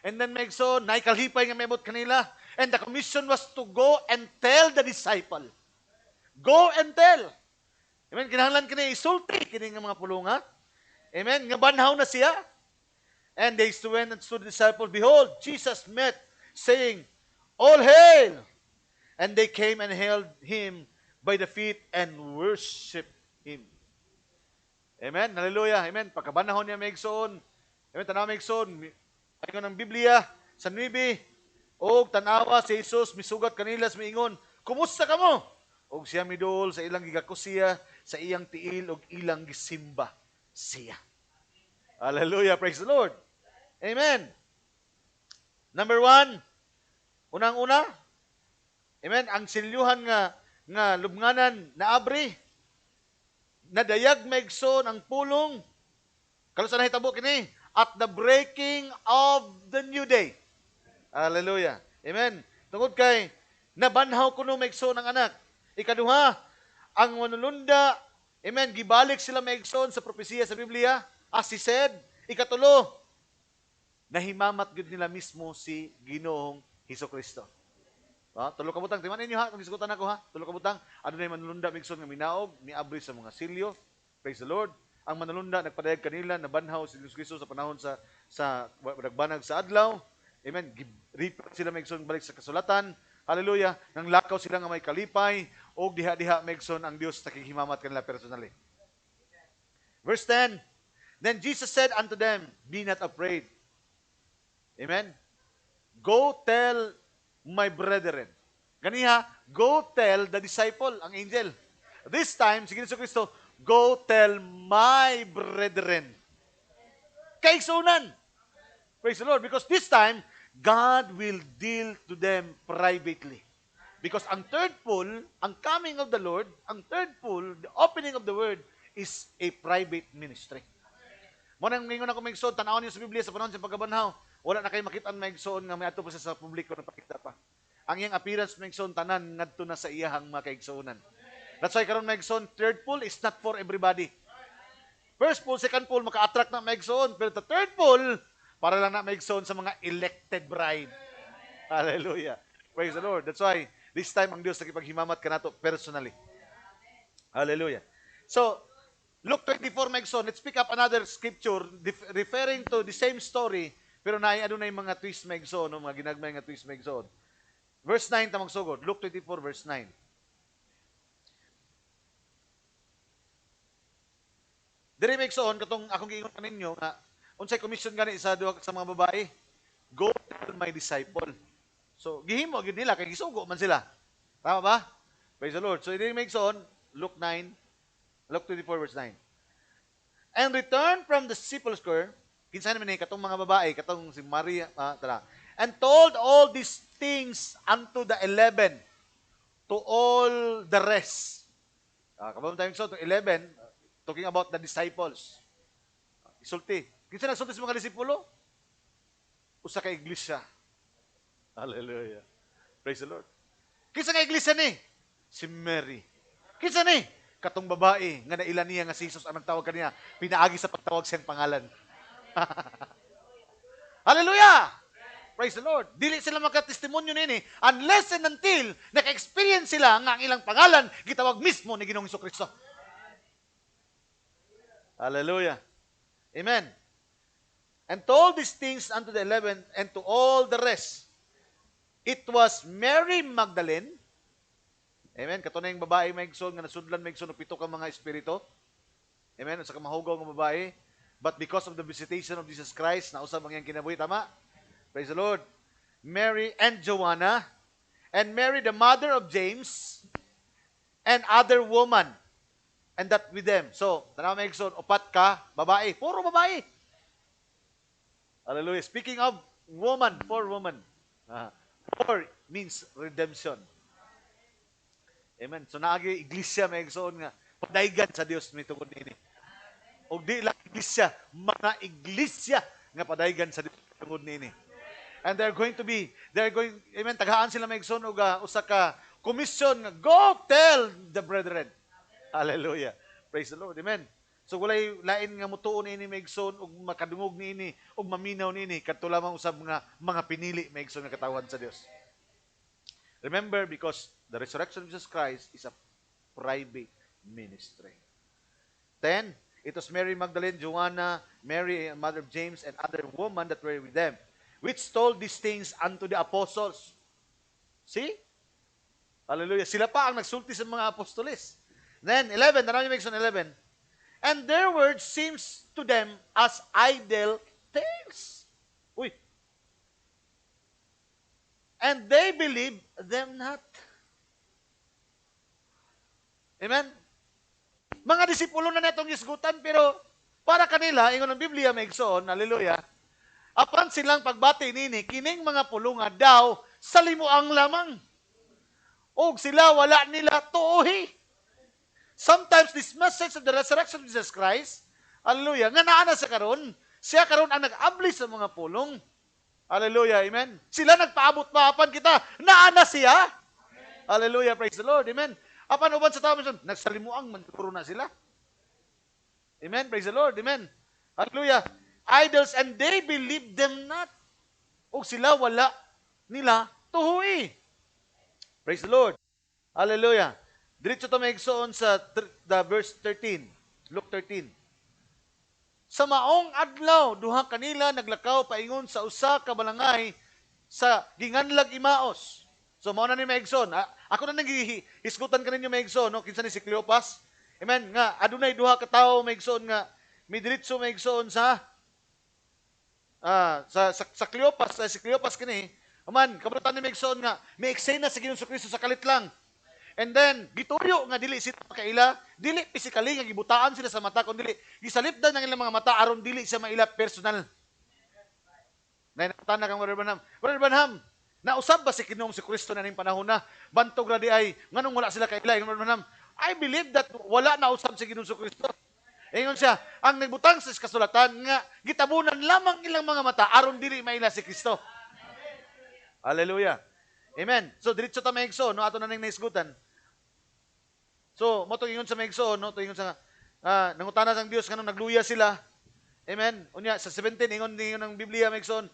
And then maigsoon nay kalipay nga meabot kanila. And the commission was to go and tell the disciple. Go and tell. Amen. Kinahanglan kini isulti kini nga mga pulunga. Amen. Nga banhaw na siya. And they went and stood the disciples. Behold, Jesus met, saying, all hail! And they came and held him by the feet and worshiped him. Amen. Hallelujah. Amen. Pagkabanahon niya maigsoon. Amen. Tanaw maigsoon. Ayun ang Biblia sa 9. Og tanawa si Jesus misugat kanila sa miingon, kumusta kamo? Og siya midol sa ilang gigakusiya, sa iyang tiil og ilang gisimba siya. Hallelujah, praise the Lord. Amen. Number one, unang-una, amen, ang silyuhan nga lubnganan na abri, nadayag maigsoon ang pulong, kalusa na hitabo kini, at the breaking of the new day. Hallelujah. Amen. Tungod kay, nabanhaw kuno maigsoon ang anak. Ikaduha, ang manulunda, amen, gibalik sila maigsoon sa propesiya sa Biblia, as he said. Ikatulo, nahimamat gud nila mismo si Ginoong Hesukristo. Tulo ka butang, timan ninyo ha, kung isgutan ako ha, tulo ka butang, ano na yung manulunda maigsoon nga minaog, niabri sa mga silyo. Praise the Lord. Ang manulunda nagpadayag kanila, nabanhaw si Hesukristo sa panahon sa nagbanag sa adlaw. Amen. Repeat sila maigsoon balik sa kasulatan. Hallelujah. Nang lakaw sila nga may kalipay o diha-diha maigsoon ang Dios nakikihimamat kanila personally. Verse 10. Then Jesus said unto them, be not afraid. Amen. Go tell my brethren. Ganiha, go tell the disciple, ang angel. This time, si Kristo, go tell my brethren. Kaigsunan. Praise the Lord. Because this time, God will deal to them privately. Because ang third pull, ang coming of the Lord, ang third pull, the opening of the word, is a private ministry. Munang ngayon ako maigsoon, tanawon niyo sa Biblia sa panahon sa pagkabanhaw, wala na kayo makita ang maigsoon nga may ato pa sa publiko na pakita pa. Ang iyang appearance maigsoon, tanan, ngadto na sa iyahang mga kaigsuonan. That's why karon maigsoon, third pull is not for everybody. First pull, second pull, maka-attract na maigsoon. Pero the third pull, para lang na maigsoon sa mga elected bride. Hallelujah. Praise the Lord. That's why, this time, ang Diyos nakipaghimamat ka na to personally. Hallelujah. So, Luke 24, maigsoon, let's pick up another scripture referring to the same story, pero ano na yung mga twist maigsoon, no? Mga ginagmay nga twist maigsoon. Verse 9, tamang sugod. Luke 24, verse 9. Diri maigsoon, katong akong giingon kaninyo, nga, unsay commission gani sa mga babae, go tell my disciple. So, gihimo, gid nila, kay gisugo man sila. Tama ba? Praise the Lord. So, diri maigsoon, Luke 24, verse 9. And returned from the sepulchre, kinsa naman katong mga babae, katong si Maria, and told all these things unto the 11, to all the rest. Kabang tayo so, to 11, talking about the disciples. Isulti. Kinsa nagsulti sa mga disipulo? Usa ka iglesia. Hallelujah. Praise the Lord. Kinsa nga iglesia ni? Si Mary. Kinsa ni? Katong babae nga nailan niya nga si Jesus ang nagtawag kaniya, pinaagi sa pagtawag siyang pangalan. Hallelujah! Praise the Lord. Dili sila magka-testimonyo nini unless and until naka-experience sila nga ang ilang pangalan gitawag mismo ni Ginoong Hesukristo. Hallelujah. Amen. And told these things unto the 11 and to all the rest. It was Mary Magdalene. Amen. Kato na yung babae maigsoon nga nasudlan maigsoon og pito ka mga espiritu. Amen. Sa kamahugaw nga babae. But because of the visitation of Jesus Christ, nausab ang iyang kinabuhi, tama? Praise the Lord. Mary and Joanna, and Mary the mother of James, and other woman, and that with them. So, tanaw maigsoon, upat ka, babae. Puro babae. Hallelujah. Speaking of woman, for woman. For means redemption. Amen. So, naagi iglesia maigsoon nga, padaygan sa Dios mitungod nini. O di lang iglesia, mga iglesia nga padaygan sa Dios mitungod nini. And they're going, amen, taghaan sila maigsoon og usa ka commission nga, go tell the brethren. Hallelujah. Praise the Lord. Amen. So walay lain nga mutuon ini maigsoon og makadungog niini og maminaw niini kadto lamang usab mga pinili maigsoon nga katawan sa Dios. Remember, because the resurrection of Jesus Christ is a private ministry. 10, it was Mary Magdalene, Joanna, Mary, mother of James, and other women that were with them, which told these things unto the apostles. See? Hallelujah. Sila pa ang nagsulti sa mga apostoles. Then, 11, tanaw niyo maigsoon 11. And their word seems to them as idle tales. Uy. And they believe them not. Amen? Mga disipulo na netong isgutan, pero para kanila, ingon ng Biblia, maigsoon, hallelujah, Apan silang pagbati nini, kining mga pulunga daw, sa limuang lamang. O sila wala nila tuohi. Sometimes this message of the resurrection of Jesus Christ, hallelujah, nga naana sa karon, siya karon ang nag-abli sa mga pulong. Hallelujah, amen. Sila nagpaabot pa, apan kita, naana siya. Hallelujah, praise the Lord, amen. Apan uban sa tao, nagsalimuang man na sila. Amen, praise the Lord, amen. Hallelujah. Idols, and they believe them not. O sila wala nila tuhoy. Praise the Lord. Hallelujah. Diretso ta maigsoon sa the verse 13. Luke 13. Sa maong adlaw, duha kanila naglakaw paingon sa usa ka balangay sa ginganlag Imaos. So mao na ni maigsoon. Ako na naghihisgutan kaninyo maigsoon, no? Kinsa ni si Cleopas. Amen. Nga adunay duha ka tawo maigsoon nga midiretso maigsoon sa Cleopas, si Cleopas kini. Aman, kabutan ni maigsoon nga may eksena sa Ginoong Kristo sa kalit lang. And then, gituyo nga dili sila kaila, dili physically nga gibutaan sila sa mata, kundi dili gisalipdan ng ilang mga mata aron dili siya maila personal. Nainatan na kang Brother Branham, nausab ba si Ginoong Kristo na ning panahon na bantog ra di ay nganong wala sila kaila? Brother Branham, I believe that wala na usab si Ginoong Kristo. Ingon siya, ang nagbutang sa kasulatan nga gitabunan lamang ilang mga mata aron dili maila si Kristo. Hallelujah. Amen. So diretso ta maigsoon, no, ato na ning naisgutan. So, mo ingon sa maigsoon, no, ingon sa nangutana sang Dios kanang nagluya sila. Amen. Unya sa 17 ingon ng Biblia maigsoon,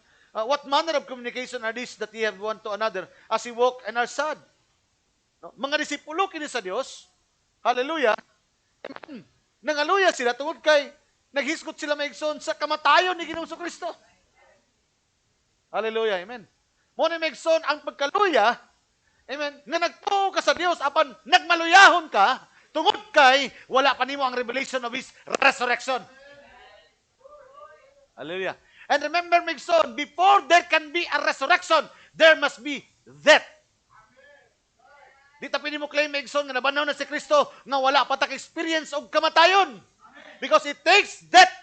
what manner of communication are these that ye have one to another as ye walk and are sad? No? Mga disipulo kini sa Dios. Hallelujah. Amen. Nangaluya sila tungod kay naghisgot sila maigsoon sa kamatayon ni Ginoong Kristo. Hallelujah. Amen. Mo na maigsoon ang pagkaluya, amen, nga nagtuo ka sa Dios apan nagmaluyahon ka tungod kay wala pa nimo ang revelation of His resurrection. Hallelujah. And remember, maigsoon, before there can be a resurrection, there must be death. Di ta pwede mo claim, maigsoon, nga nabanaw na si Kristo nga wala pa tak experience og kamatayon. Because it takes death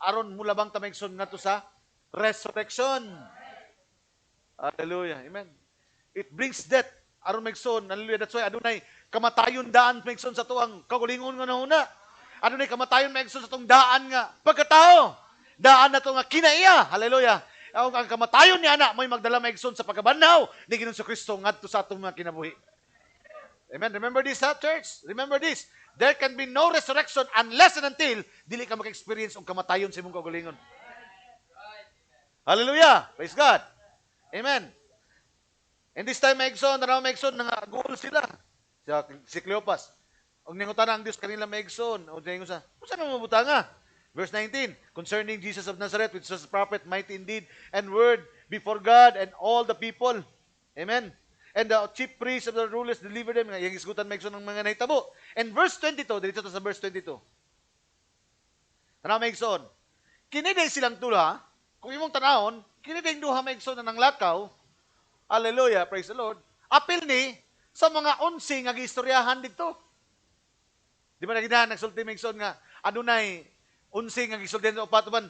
aron mula bang ta maigsoon ngadto sa resurrection. Hallelujah. Amen. It brings death. Aron maigsoon. Hallelujah. That's why adunay kamatayon daan maigsoon sa tuang kagulingon nga nahuna. Adunay kamatayon maigsoon sa tuang daan nga pagkatao. Daan na to nga kinaiya. Hallelujah. Ang kamatayon ni ana may magdala maigsoon sa pagkabanhaw ni Ginoong Kristo ngadto sa atong mga kinabuhi. Amen. Remember this, church? Remember this. There can be no resurrection unless and until dili ka maka-experience og kamatayon sa imong kagulingon. Hallelujah. Praise God. Amen. And this time, maigsoon, nga goal sila. Si Cleopas. Og ningutan ang Dios kanila maigsoon. O ningon sa, usa na mabutanga? Verse 19, concerning Jesus of Nazareth, which was a prophet, mighty in deed and word before God and all the people. Amen. And the chief priests of the rulers delivered them. Yung isgutan maigsoon ng mga nahitabo. And verse 22, dito sa verse 22. Tanaw maigsoon. Kiniday silang tula, kung imong tanahon, kiniday duha maigsoon na ng lakaw. Hallelujah, praise the Lord. Apil ni sa mga 11 nga giistoryahan dito. Di ba nagsulti maigsoon nga adunay 11 nga gisulti sa upat man.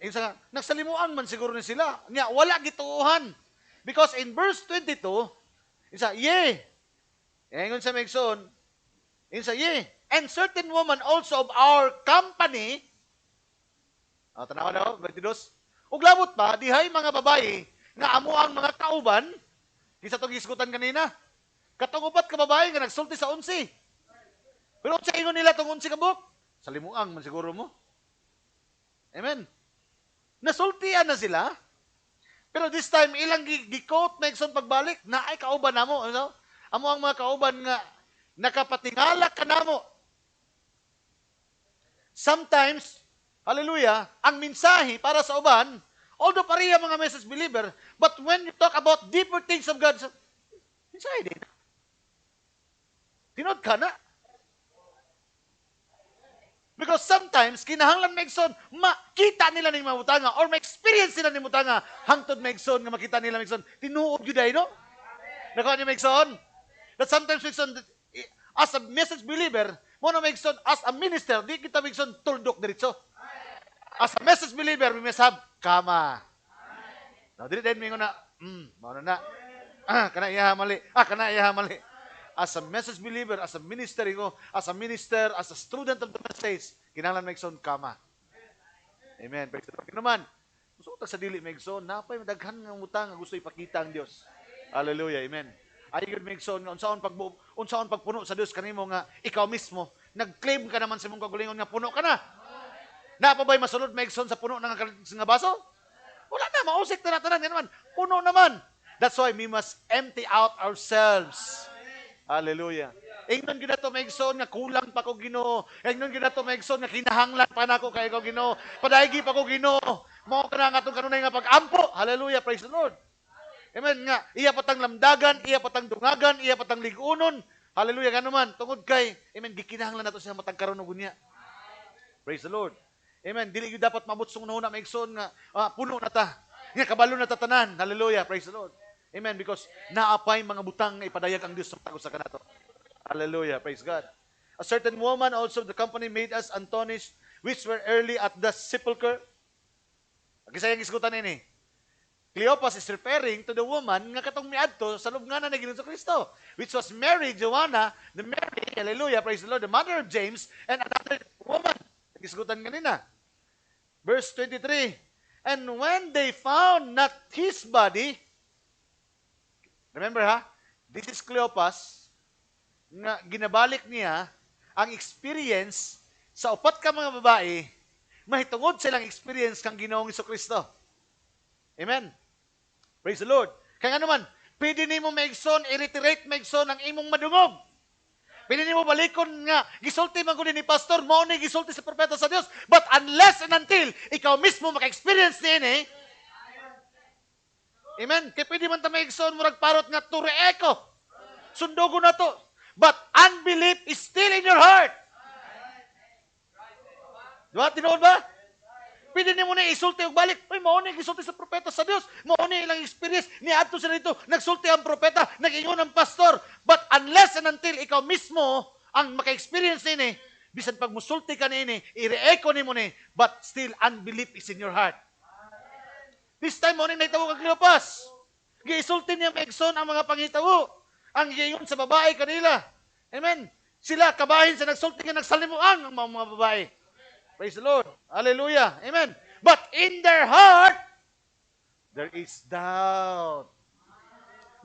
Isa nagsalimuan man siguro ni sila. Nya wala gituuhan. Because in verse 22, isa ingon sa maigsoon, isa and certain woman also of our company. Tanawa daw, 22. Ug labot pa dihay mga babae nga amo ang mga kauban, isa itong isgutan kanina. Katong upat ka babae nga nagsulti sa 11. Pero sa ingon nila itong 11 ka buok, salimuang man siguro mo. Amen. Nasultian na sila, pero this time, ilang gikot na ikson pagbalik, na ay kauban na mo. Ano? Amo ang mga kauban nga nakapatingala ka na mo. Sometimes, hallelujah, ang mensahe para sa uban, although pareha mga message believer, but when you talk about deeper things of God, inside din. Tinod ka na. Because sometimes, kinahanglan maigsoon, makita nila ni mabutanga or ma-experience nila ni mabutanga hangtod maigsoon nga makita nila maigsoon. Tinuod yun no? Nakuha niyo maigsoon? That sometimes maigsoon, as a message believer, mo na maigsoon, as a minister, di kita maigsoon tuldok diritso. As a message believer, we must have kama. Dili din mingon na, mao na. Kana iya mali. Kana iya mali. As a message believer, as a minister, as a student of the message, kinahanglan maigsoon kama. Amen. Praise the Lord. Naman, gusto ko sa dili maigsoon, napay daghan nga utang nga gusto ipakita ang Dios. Hallelujah. Amen. Ay gud maigsoon nga unsaon pagpuno sa Dios kanimo nga ikaw mismo nag-claim ka naman sa imong kagalingon nga puno ka na. Napa ba'y masulod maigsoon sa puno nga baso? Wala na, mausik na tanan naman. Puno naman. That's why we must empty out ourselves. Hallelujah. Ingnon gyud nato maigsoon nga kulang pa ko Ginoo. Ingnon gyud nato maigsoon nga kinahanglan pa nako kay ko Ginoo. Padaigi pa ko Ginoo. Mao kana nga atong kanunay nga pag-ampo. Hallelujah, praise the Lord. Amen nga. Iya patang lamdagan, iya patang dungagan, iya patang ligunon. Hallelujah nga naman. Tungod kay, amen, gikinahanglan nato siya matang karon og unya. Praise the Lord. Amen. Dili gyud dapat mabutsong na maigsoon nga puno na ta. Nga kabalo na ta tanan. Hallelujah, praise the Lord. Amen. Because naapay mga butang nga ipadayag ang Dios sa tago sa kanato. Hallelujah. Praise God. A certain woman also of the company made us astonished, which were early at the sepulchre. Kisayang isgutan ini. Cleopas is referring to the woman nga katong miadto sa lubnganan ni Ginoong Kristo, which was Mary, Joanna, the Mary, hallelujah, praise the Lord, the mother of James, and another woman. Isgutan kanina. Verse 23. And when they found not his body, remember this is Cleopas, nga ginabalik niya ang experience sa upat ka mga babae, mahitungod silang experience kang Ginoong Kristo. Amen. Praise the Lord. Kaya nga naman, pwede nimo maigsoon, i-reiterate maigsoon ang imong madungog. Pwede nimo balikon nga, gisulti man ko ni pastor, mao ni gisulti sa propeta sa Dios, but unless and until ikaw mismo maka-experience niini, amen, kaya pwede man ta maigsoon, murag parot nga tureeko. Sundogo na to. But unbelief is still in your heart. Diba? Tinood ba? Pwede ni mo na isulti og balik. Ay, mao ni gisulti sa propeta sa Dios. Mao ni ilang experience. Niadto sila dito. Nagsulti ang propeta. Nag-ingon ang pastor. But unless and until ikaw mismo ang maka-experience nini, bisan pag musulti ka nini, i-re-echo ni mo ni, but still unbelief is in your heart. This time, mao ni naitawag ang Cleopas. Giisulti niya maigsoon ang mga pangitawo. Ang giingon sa babae kanila. Amen. Sila kabahin sa nagsulti nga nagsalimuan ang mga babae. Praise the Lord. Hallelujah. Amen. But in their heart, there is doubt.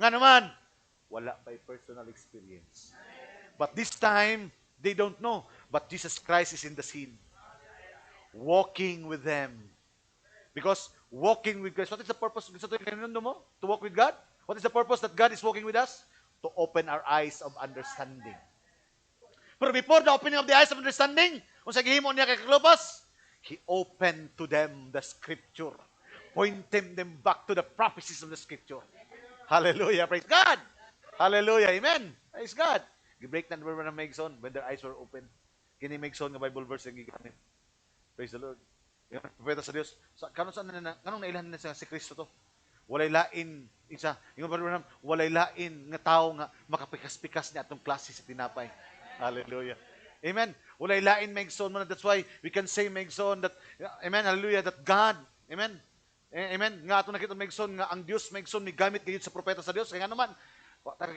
Nga naman, wala by personal experience. But this time, they don't know. But Jesus Christ is in the scene. Walking with them. Because walking with Christ, what is the purpose? To walk with God? What is the purpose that God is walking with us? To open our eyes of understanding. Pero before the opening of the eyes of understanding, kung sa gihimo niya kay Cleopas, he opened to them the scripture. Pointing them back to the prophecies of the scripture. Hallelujah. Praise God. Hallelujah. Amen. Praise God. Gi-break na naman ng Megson when their eyes were open. Kini Megson nga Bible verse yung gigamit. Praise the Lord. Yung propeta sa Dios. Kanong nailan na si Kristo to? Walay lain isa. Yung walay lain nga tao nga makapikas-pikas ni atong klase sa tinapay. Hallelujah. Amen. Walay lain Megson man. That's why we can say Megson that, amen, hallelujah, that God, amen, amen, nga ato nakita Megson nga ang Dios Megson ni gamit kayo sa propeta sa Dios. Kaya nga naman,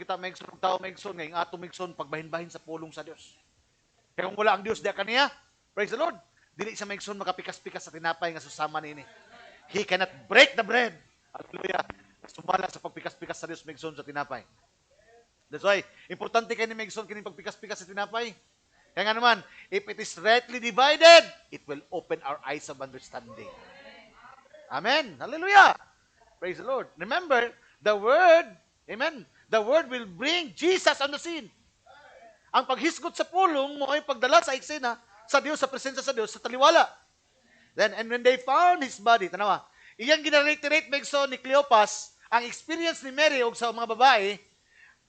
kita Megson, tao Megson, nga yung ato Megson, pagbahin-bahin sa pulong sa Dios. Kaya kung wala ang Dios, di kaniya, praise the Lord, dili sa Megson makapikas-pikas sa tinapay nga susama nini. He cannot break the bread. Hallelujah. Sumala sa pagpikas-pikas sa Dios Megson sa tinapay. That's why, importante kayo ni Megson kining pagpikas-pikas sa tinapay. Kaya nga naman, if it is rightly divided, it will open our eyes of understanding. Amen. Hallelujah. Praise the Lord. Remember, the Word, amen, the Word will bring Jesus on the scene. Ang paghisgot sa pulong mo ay pagdala sa eksena sa Diyos, sa presensya sa Diyos, sa taliwala. Then, and when they found his body, tanawa, iyang ginarate Megson ni Cleopas, ang experience ni Mary o sa mga babae,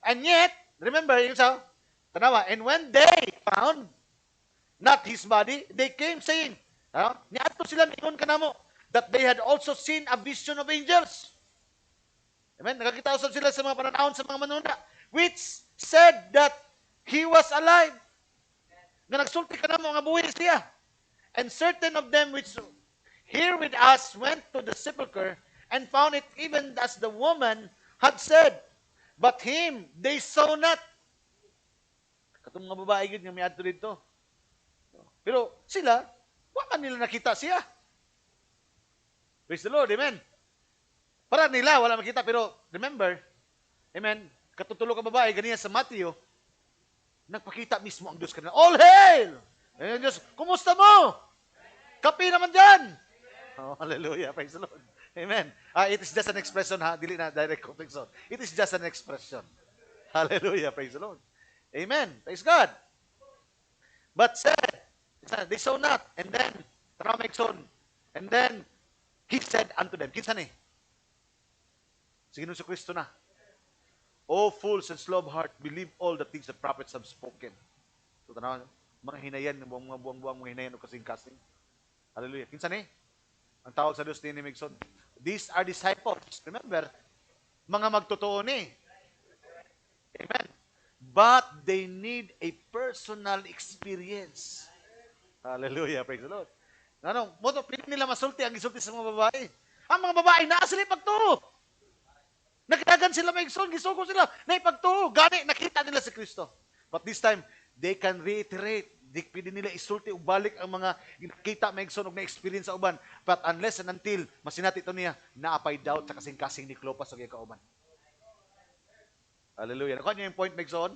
and yet, remember, yung sa, tanawa, and when they found not his body, they came saying, niadto sila mingon kanamo, that they had also seen a vision of angels. Amen? Nakakita usab sila sa mga pananahon sa mga manuna, which said that he was alive. Nga nagsulti kanamo nga buhi siya. And certain of them which here with us went to the sepulchre and found it even as the woman had said. But him they saw not. Katong mga babae gid nga miadto dito. Pero sila, wa man nila nakita siya. Praise the Lord, amen. Para nila wala makita, pero remember, amen, katutulo ka babae ganiya sa Matthew, nagpakita mismo ang Diyos kanila. All hail! Amen, Diyos, kumusta mo? Kapi naman dyan! Oh, hallelujah, praise the Lord. Amen. It is just an expression, ha? Dili na direct quotation. It is just an expression. Hallelujah, praise the Lord. Amen, praise God. But said, they saw not, and then, Taramekson, and then, he said unto them, kinsa ni? Si Ginoong Kristo na. O fools and slow of heart, believe all the things the prophets have spoken. So, tanaw, mga hinayan, mga buwang-buwang mga hinayan o kasing-kasing. Hallelujah. Kinsa ni? Ang tawag sa Diyos ni Migson. These are disciples. Remember, mga magtotoo ni. Amen. But they need a personal experience. Hallelujah. Praise the Lord. Ano, pili nila masulti ang isulti sa mga babae. Ang mga babae, naasali pagtuo. Nagdagan sila Migson, gisugo sila. Naipagtuo. Gani, nakita nila si Kristo. But this time, they can reiterate. Pwede nila isulti o balik ang mga kita Migson o na-experience sa uban. But unless and until, masinati ito niya, naapay doubt sa kasing-kasing ni Clopas o kaya kauban. Hallelujah. Nakuha niyo yung point, Migson?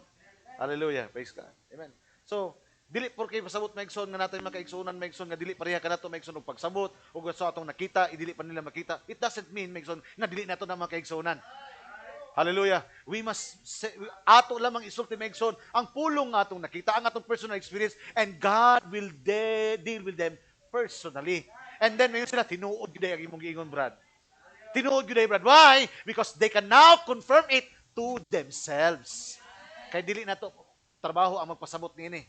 Hallelujah. Praise God. Amen. So, dili porke pasabot Migson nga natin makaigsunan Migson nga dili pareha kanato Migson og pagsabot ug gusto atong nakita idili pa nila makita. It doesn't mean Migson nga dili nato na makaigsunan. Hallelujah. We must ato lamang isulti Migson ang pulong nga atong nakita, ang atong personal experience, and God will deal with them personally. And then ngayon sila tinuod gyud ang imong giingon, Brad. Tinuod gyud Brad. Why? Because they can now confirm it to themselves. Kay dili nato trabaho ang magpasabot niini.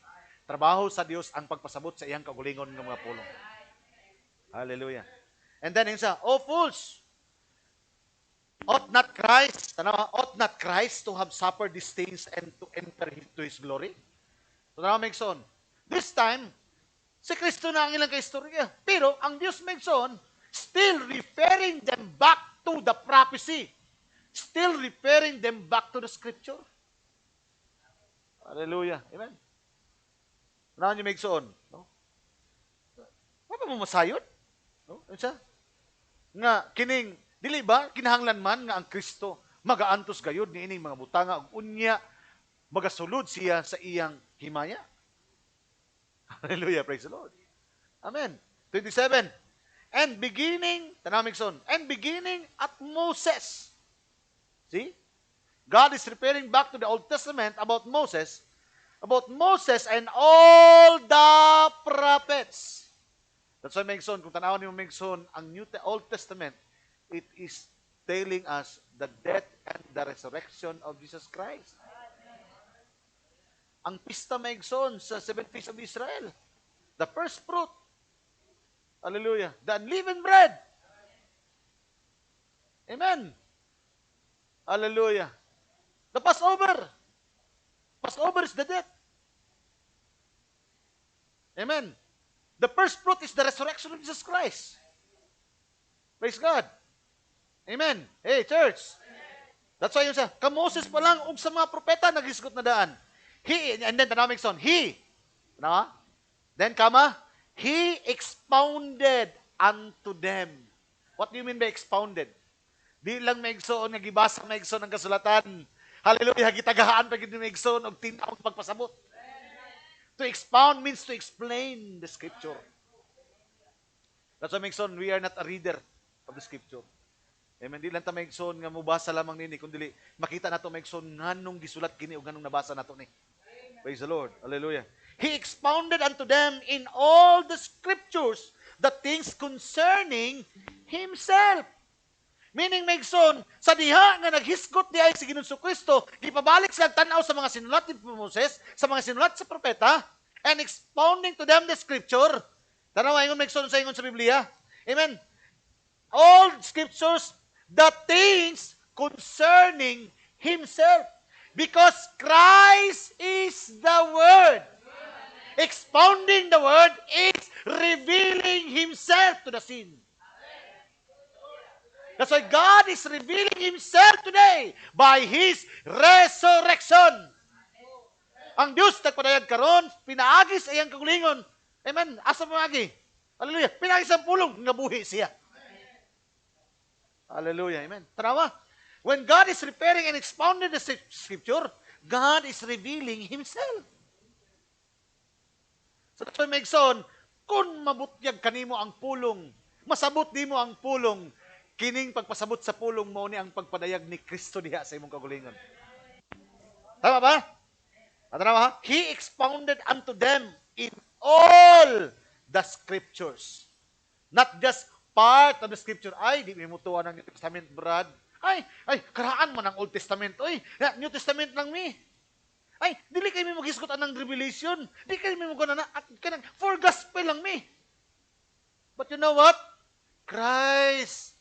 Trabaho sa Dios ang pagpasabot sa iyang kagulingon ng mga pulong. Hallelujah. And then yung sa, O fools, ought not Christ to have suffered these things and to enter into His glory? So now, Migson, this time, si Kristo na ang ilang kaistorya. Pero ang Diyos, Migson, still referring them back to the prophecy. Still referring them back to the scripture. Hallelujah. Amen. Unahan niyo Migson, no? Ano mo masayod? No? Ano nga kining dili ba kinahanglan man nga ang Kristo magaantos gayud niining mga butanga ug unya magasulod siya sa iyang himaya? Hallelujah, praise the Lord. Amen. 27. And beginning, tanaw Migson, and beginning at Moses. See? God is referring back to the Old Testament about Moses and all the prophets. That's why Migson, kung tanawan niyo Migson, ang Old Testament, it is telling us the death and the resurrection of Jesus Christ. Ang pista Migson sa 7 Feasts of Israel, the first fruit, hallelujah, the unleavened bread. Amen. Hallelujah. The Passover. Passover is the death. Amen. The first fruit is the resurrection of Jesus Christ. Praise God. Amen. Hey, church. That's why yun siya, ka-Moses pa lang, ug sa mga propeta, nag-isgot na daan. And then, tanamig son, then, he expounded unto them. What do you mean by expounded? Di lang maigsoon, nga gibasa maigsoon ang kasulatan. Hallelujah, gitagahaan pa gid maigsoon og tin-aw pagpasabot. To expound means to explain the scripture. That's why maigsoon, we are not a reader of the scripture. Amen. Di lang ta maigsoon nga mubasa lamang nini, kundi makita nato maigsoon nganong gisulat kini ug nganong nabasa nato ni. Praise the Lord. Hallelujah. He expounded unto them in all the scriptures the things concerning himself. Meaning, Megson, sa diha nga naghisgot di ay si Ginoong Kristo, gipabalik sila tanaw sa mga sinulat ni Moses, sa mga sinulat sa propeta, and expounding to them the scripture. Tanaw ingon Megson sa ingon sa Biblia. Amen. All scriptures, the things concerning himself. Because Christ is the Word. Expounding the Word is revealing himself to the scene. That's why God is revealing Himself today by His resurrection. Ang Diyos nagpadayag karon, pinaagis ayang kagulingon. Amen. Asa pamagi? Hallelujah. Pinaagis ang pulong, nabuhi siya. Hallelujah. Amen. Tanawa. When God is preparing and expounding the Scripture, God is revealing Himself. So that's why Megson, kung mabutyag kanimo ang pulong, masabot di mo ang pulong, kining pagpasabot sa pulong mo ni ang pagpadayag ni Kristo diha sa imong kagulingon. Tama ba? At tama, He expounded unto them in all the Scriptures. Not just part of the Scripture. Ay, di mo tuwa ng New Testament, Brad. Ay, karaan mo ng Old Testament. Ay, New Testament lang mi. Ay, dili kayo may maghisgot ng Revelation. Di kayo may magana kanang for gospel lang mi. But you know what? Christ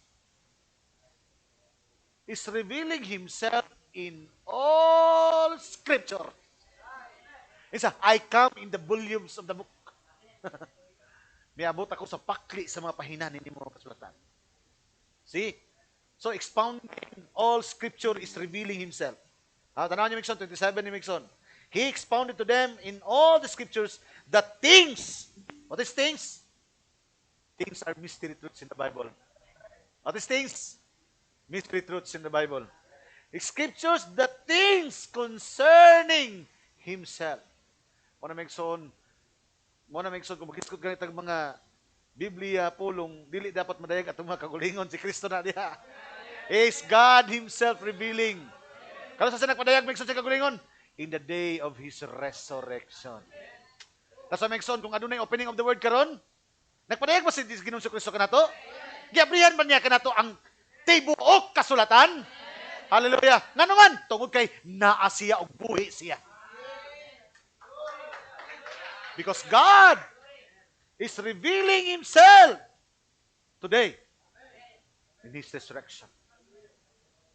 is revealing Himself in all Scripture. Isa, I come in the volumes of the book. Miabot ako sa pakli sa mga pahinanin ni mga kasulatan. See? So, expounding all Scripture is revealing Himself. Tanawan niyo, Mixon, 27 ni Mixon. He expounded to them in all the Scriptures the things. What is things? Things are mystery truths in the Bible. What is things? Mystery truths in the Bible. Scriptures, the things concerning Himself. Muna Mixon, kung mag-iskot ganit ang mga Biblia, pulong, dili dapat madayag at mga kagulingon si Kristo na diha. Is God Himself revealing. Kalau sa nagpadayag, Mixon sa kagulingon, in the day of His resurrection. That's why, Mixon, kung ano na yung opening of the word karon, nagpadayag ba si Ginoong Kristo kanato? Giabrihan ba niya kanato ang tibuok kasulatan? Hallelujah. Nga naman, tungod kay naa siya o buhi siya. Because God is revealing Himself today in His resurrection.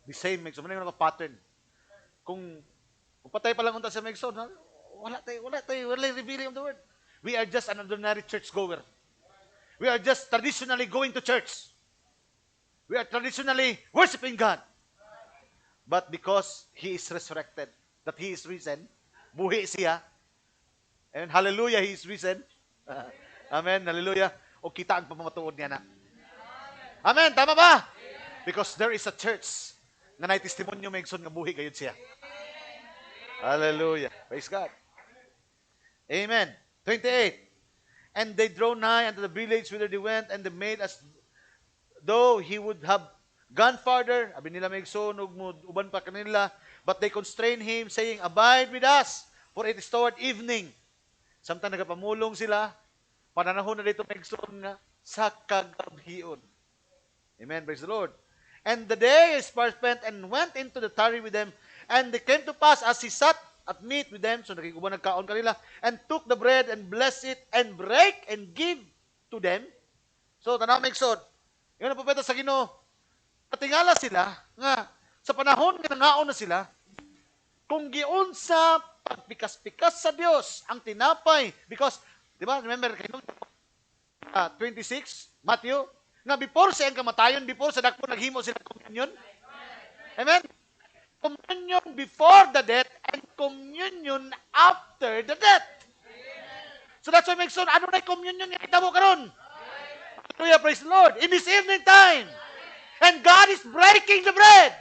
The same, Mixon. Ano yung pattern? Kung patay pa lang unta sa Mixon, wala tayo revealing of the word. We are just an ordinary church goer. We are just traditionally going to church. We are traditionally worshiping God. But because He is resurrected, that He is risen, buhi siya, and hallelujah, He is risen. Amen, hallelujah. O kita ang pamatuod niya na. Amen, tama ba? Because there is a church na naitestimonyo Mixon nga buhi gayud siya. Hallelujah. Praise God. Amen. 28. And they drew nigh unto the village whither they went, and they made as though He would have gone farther. Abi nila Mixon, uban pa kanila. But they constrained Him, saying, Abide with us, for it is toward evening. Samtang nagapamulong sila, pananahon na dito Mixon nga, sa kagabhion. Amen. Praise the Lord. And the day is far spent, and went into the tarry with them. And it came to pass as He sat at meat with them, so nakikuban nagkaon kanila, and took the bread and bless it, and break and give to them. So, tanaw Mixon, yun ang pupeta sa Ginoo. Patingala sila, nga, sa panahon nga nangaon na sila, kung giunsa pagpikas-pikas sa Dios ang tinapay, because, di ba, remember, 26, Matthew, nga before sa iyang kamatayon, before sa dagpo naghimo sila communion. Amen? Communion before the death and communion after the death. So that's why Mixon, ano na yung communion nga itabo karon? Hallelujah, praise the Lord. In this evening time, and God is breaking the bread.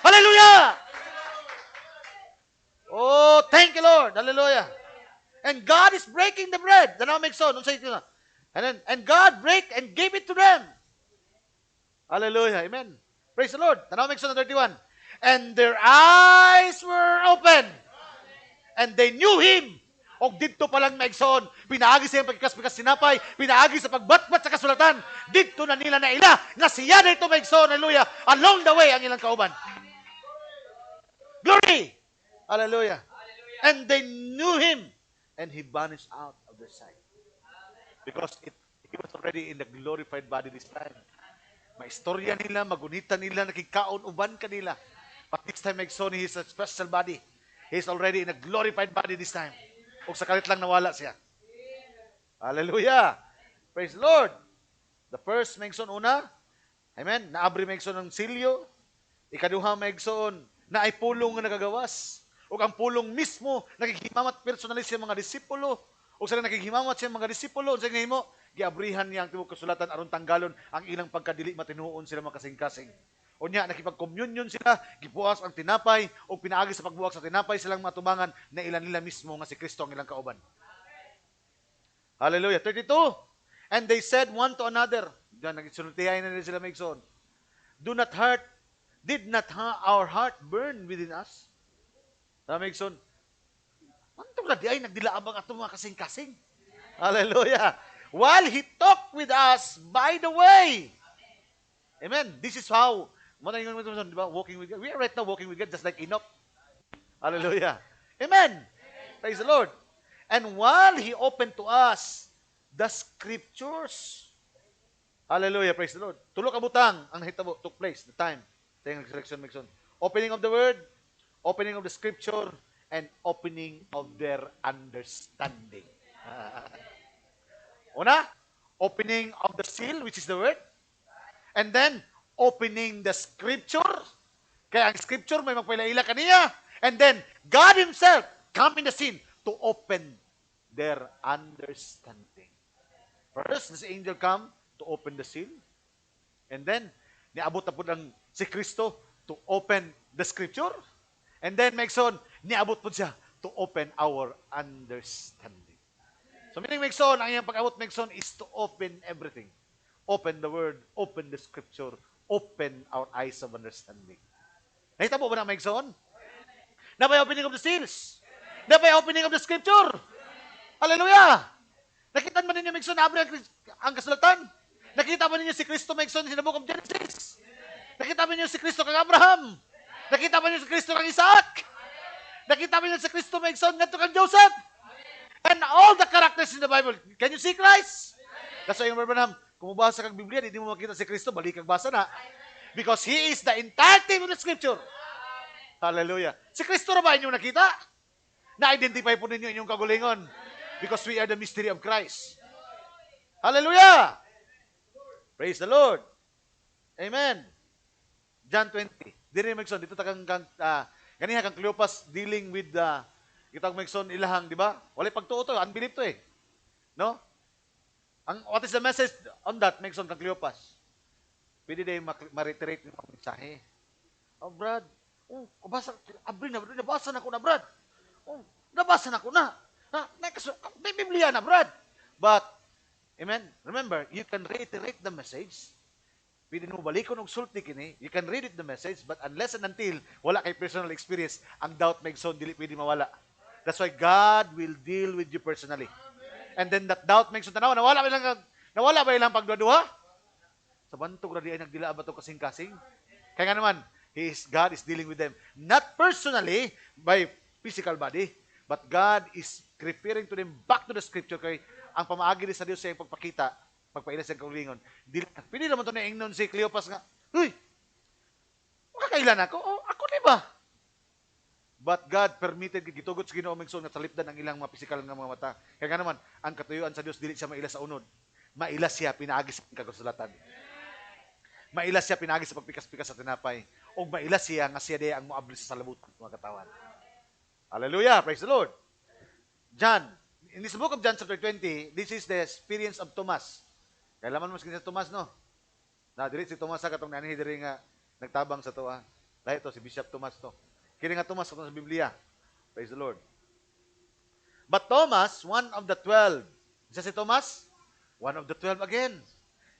Hallelujah! Oh, thank you, Lord. Hallelujah. And God is breaking the bread. Tanaw Mixon, and God break and gave it to them. Hallelujah. Amen. Praise the Lord. Tanaw Mixon 31. And their eyes were open. And they knew Him. O dito palang Mixon, pinaagi sa iyang pagkikas-pikas sinapay, pinaagi sa pagbatbat sa kasulatan, dito na nila na ila, nga siya na ito Mixon, hallelujah, along the way ang ilang kauban. Glory! Hallelujah. And they knew Him, and He vanished out of their sight. Because He was already in the glorified body this time. Maistorya nila, magunita nila, nakikaon uban kanila. But this time, Mixon, He is a special body. He is already in a glorified body this time. O sakalit lang nawala siya. Hallelujah! Praise the Lord! The first, Mixon, una, Amen? Naabri maigsoon ng silyo. Ikaduha maigsoon na ay pulong nga nagagawas. O ang pulong mismo, nakikihimamat personally sa mga disipulo. O sila nakikihimamat sa mga disipulo. Sa ngayon mo, giabrihan niya ang tibok kasulatan aron tanggalon ang ilang pagkadili matinuon sila makasing-kasing. O niya, nakipag-communion sila, gibuwas ang tinapay, o pinaagi sa pagbuwak sa tinapay silang matubangan na ilan nila mismo nga si Kristo ang ilang kauban. Hallelujah. 32. And they said one to another, diyan, nagsultihay na nila sila maigsoon, do not hurt, did not our heart burn within us? Sa maigsoon, antong na di ay nagdilaabang ato mga kasing-kasing. Hallelujah. While He talked with us by the way. Amen. This is how, di ba, walking with God. We are right now walking with God just like Enoch. Hallelujah. Amen. Praise the Lord. And while He opened to us the scriptures. Hallelujah. Praise the Lord. Tulo ka butang ang nahitabo took place, the time. Tayong resurrection makes on. Opening of the word, opening of the scripture, and opening of their understanding. Una, opening of the seal, which is the word. And then, opening the scripture. Kaya ang scripture, may magpailaila kaniya. And then, God Himself come in the scene to open their understanding. First, this angel come to open the seal. And then, niabot na po ng si Kristo to open the scripture. And then, Megson, niabot po siya to open our understanding. So, meaning, Megson, ang iyang pag-abot, Megson, is to open everything. Open the word, open the scripture, open our eyes of understanding. Nakita mo ba na, Megson? Na by opening of the seals? Na by opening of the scripture? Hallelujah! Nakita ba ninyo, Megson, na abri ang kasulatan? Nakita ba ninyo si Kristo, Megson, in the book of Genesis? Nakita ba ninyo si Kristo kang Abraham? Nakita ba ninyo si Kristo kang Isaac? Nakita ba ninyo si Kristo, Megson, ngadto kang Joseph? And all the characters in the Bible. Can you see Christ? That's why yung Brother Branham, kung mabasa kang Biblia, hindi mo makita si Kristo, balik kang basa na. Because He is the entirety of the Scripture. Hallelujah. Si Kristo na ba inyong nakita? Na-identify po ninyo inyong kagulingon. Because we are the mystery of Christ. Hallelujah! Praise the Lord. Amen. John 20. Diri Megson, dito takang ganiha kang Cleopas dealing with kitang Megson ilahang, di ba? Wala pagtuo to, unbelief to eh. No? What is the message on that, Megson kang Cleopas? Pwede din ma-reiterate yung mensahe. Oh, Brad. Oh, nabasa na ko na, Brad. Oh, nabasa na ko na. May Biblia na, Brad. But, amen, remember, you can reiterate the message. Pwede mo balikon og sulti kini. You can read it the message, but unless and until wala kay personal experience, ang doubt Megson dili pwede mawala. That's why God will deal with you personally. And then that doubt Megson tanaw, nawala ba ilang pagduduha? Sa bantog ra di ay nagdila ba to kasing-kasing? Kaya nga naman, God is dealing with them. Not personally, by physical body, but God is referring to them back to the scripture kay ang pamaagi ni sa Dios sa pagpakita, pagpailas sa kaulingon. Pili naman to na ingnon si Cleopas nga, "Huy, makakailan ako? O, ako di ba?" But God permitted gitugot sa Ginoo Megson nga talipdan ang ilang mga physical nga mga mata. Kaya nga naman, ang katuyuan sa Dios dili siya mailas sa unod. Mailas siya pinaagi sa kagusulatan. Mailas siya pinaagi sa pagpikas-pikas sa tinapay. O mailas siya nga siya diya ang moabli sa salabot mga katawan. Hallelujah! Praise the Lord! John, in this book of John chapter 20, this is the experience of Thomas. Kaya laman mo si Thomas, no? Na, dili si Thomas sa katong nanihi diri nga nagtabang sa to, ha? Dahil to, si Bishop Thomas to. Kini nga Thomas katong sa Biblia. Praise the Lord. But Thomas, one of the 12. Isa si Thomas, one of the 12 again.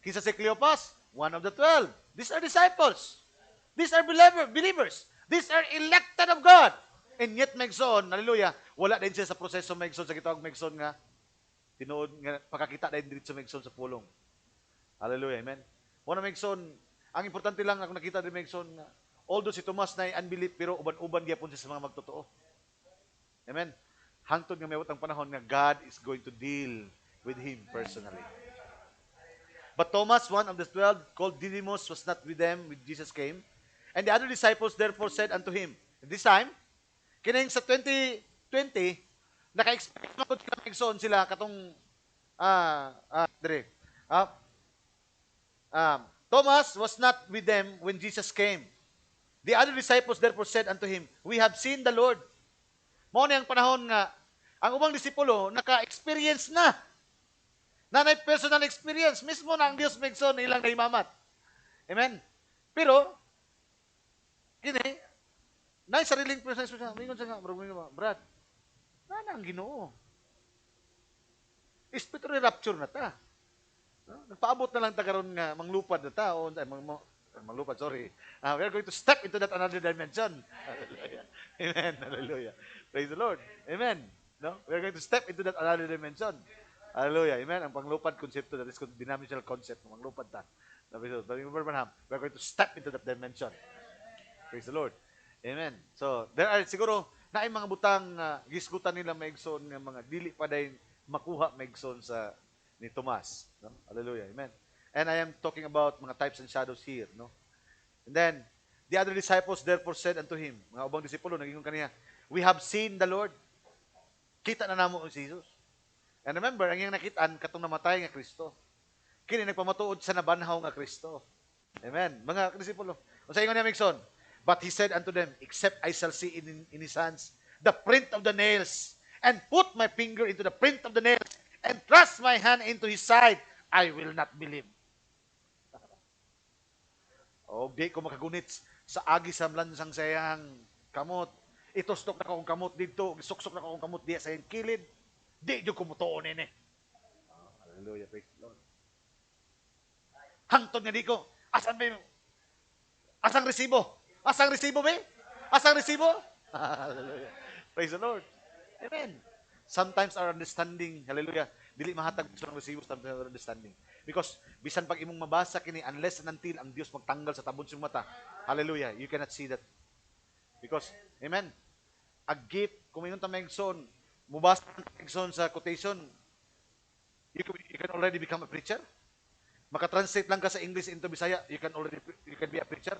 Kisa si Cleopas, one of the 12. These are disciples. These are believers. These are elected of God. And yet, Megson, hallelujah, wala din siya sa proseso Megson, sa kitawag Megson nga, tinuod nga, pakakita din dito sa Megson sa pulong. Hallelujah, amen. Wala Megson, ang importante lang ako nakita din Megson, nga, although si Tomas na unbelief, pero uban-uban gyapon siya sa mga magtotoo. Amen. Hangtod nga may ang panahon nga God is going to deal with him personally. But Thomas, one of the 12, called Didymus, was not with them when Jesus came. And the other disciples therefore said unto him, this time, kining sa 2020, naka-expect mo sila Megson sila katong Thomas was not with them when Jesus came. The other disciples therefore said unto him, We have seen the Lord. Mao ni ang panahon nga ang ubang disipulo naka-experience na. Nanay personal experience. Mismo na ang Dios megson ilang nahimamat. Amen. Pero, kini, na sariling personal experience. Mingon sa nga, Brad, na ang Ginoo. Spiritual rapture na ta. Nagpaabot na lang ta karon nga manglupad na ta o manglupad, sorry. We are going to step into that another dimension. Hallelujah. Amen. Hallelujah. Praise the Lord. Amen. No? We are going to step into that another dimension. Hallelujah. Amen. Ang panglupad konsepto, that is dimensional concept. Manglupad ta. We are going to step into that dimension. Praise the Lord. Amen. So, there are siguro na mga butang gisgutan nila maigsoon nga mga dili pa day makuha maigsoon sa ni Tomas. No? Hallelujah. Amen. And I am talking about mga types and shadows here. No? And then, the other disciples therefore said unto him, mga ubang disipulo, naging kaniya, We have seen the Lord. Kita na namo si Jesus. And remember, ang iyang nakitaan, katong namatay nga Kristo. Kini nagpamatuod sa nabanhaw nga Kristo. Amen. Mga disipulo. O sa ingon niya, Migson, But he said unto them, Except I shall see in his hands the print of the nails, and put my finger into the print of the nails, and thrust my hand into his side, I will not believe. O, di ko makagunit sa agi sa lansang sayang kamot. Itustok na akong kamot dito, isuksok na akong kamot diya sa iyang kilid. Di yung kumutuon ini. Oh, hallelujah, praise the Lord. Hangtod nga di ko, asan ba yung, asang resibo? Asang resibo ba? Asang resibo? Hallelujah. Praise the Lord. Amen. Sometimes our understanding, hallelujah, dili mahatag sa resibo, sometimes our understanding. Because, bisan pag imong mabasa kini, unless and until ang Diyos magtanggal sa tabon sa mata, hallelujah, you cannot see that. Because, amen, a gift, kung mayroon tayo magson, mubasa magson sa quotation, you can already become a preacher. Maka-translate lang ka sa English into Bisaya, you can be a preacher.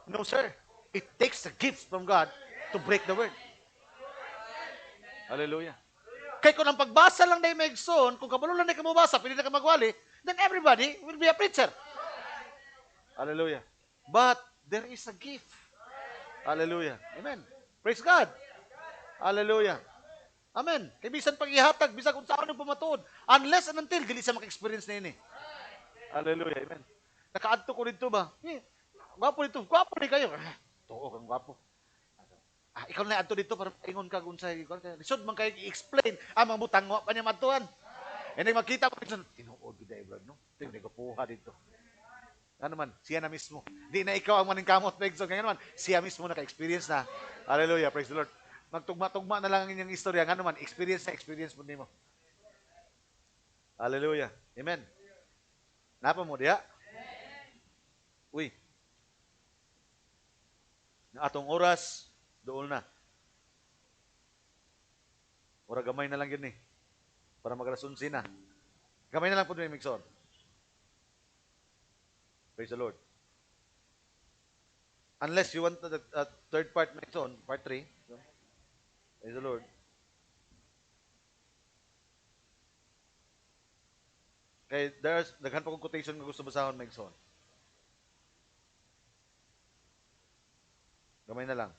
No, sir. It takes a gift from God to break the word. Hallelujah. Kaya kung ang pagbasa lang na yung megson, kung kabalo lang na ka mabasa, pwede na ka magwali, then everybody will be a preacher. Hallelujah. But there is a gift. Hallelujah. Amen. Praise God. Hallelujah. Amen. Kaya bisan pag ihatag, bisan kung saan yung pamatuod, unless and until, dili sa maka-experience na yun eh. Hallelujah. Amen. Nakaadto ko dito ba? Gwapo dito. Gwapo rin kayo. Tuo kang gwapo. Ikaw na adto dito para ingon ka kung sa lisod man kayo i-explain ang mga butang wa pa niya matuan. And then makita ko tinuod gid ay brad no. Tingnan ko puha dito. Ano man, siya na mismo. Di na ikaw ang maning kamot pegso ngayon man, siya mismo naka-experience na. Hallelujah, praise the Lord. Magtugma-tugma na lang ang inyong istorya ngano man, experience mo nimo. Hallelujah. Amen. Napa mo diha? Uy. Na atong oras doon na. Ora gamay na lang yun eh. Para mag-alas-11 na. Gamay na lang po din, Mixon. Praise the Lord. Unless you want the third part, Mixon, part 3. Praise the Lord. Kaya daghan pa kong quotation nga gusto basahon, Mixon. Gamay na lang.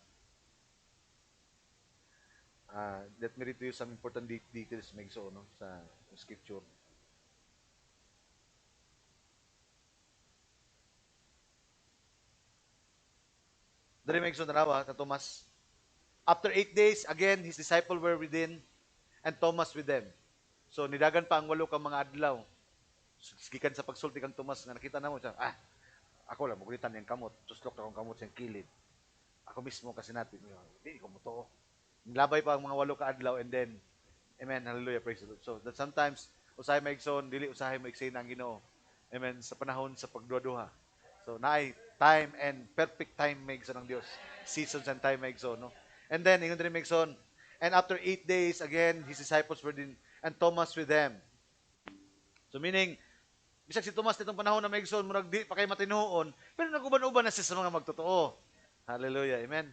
Let me read to you some important details Megso, no, sa scripture. Dari Megso narawa ka Thomas. After 8 days, again, his disciples were within and Thomas with them. So, nidagan pa ang 8 ka mga adlaw. Gikan sa pagsulti kang Thomas nga nakita na mo siya, ako lang, magulitan niyang kamot. Tuslok na akong kamot siyang kilid. Ako mismo kasi natin. Hindi ko mo to. Nilabay pa ang mga 8 ka adlaw and then, amen, hallelujah, praise the Lord. So, that sometimes, usahay maigsoon, dili usahay maigsoon ang Ginoo. Amen, sa panahon sa pagduha-duha. So, naay time and perfect time maigsoon ng Dios. Seasons and time maigsoon, no? And then, ingon din maigsoon, and after 8 days, again, his disciples were in, and Thomas with them. So, meaning, bisag si Thomas nitong panahon na maigsoon, murag di pa kay matinuon, pero naguban-uban na siya sa mga magtotoo. Hallelujah, amen.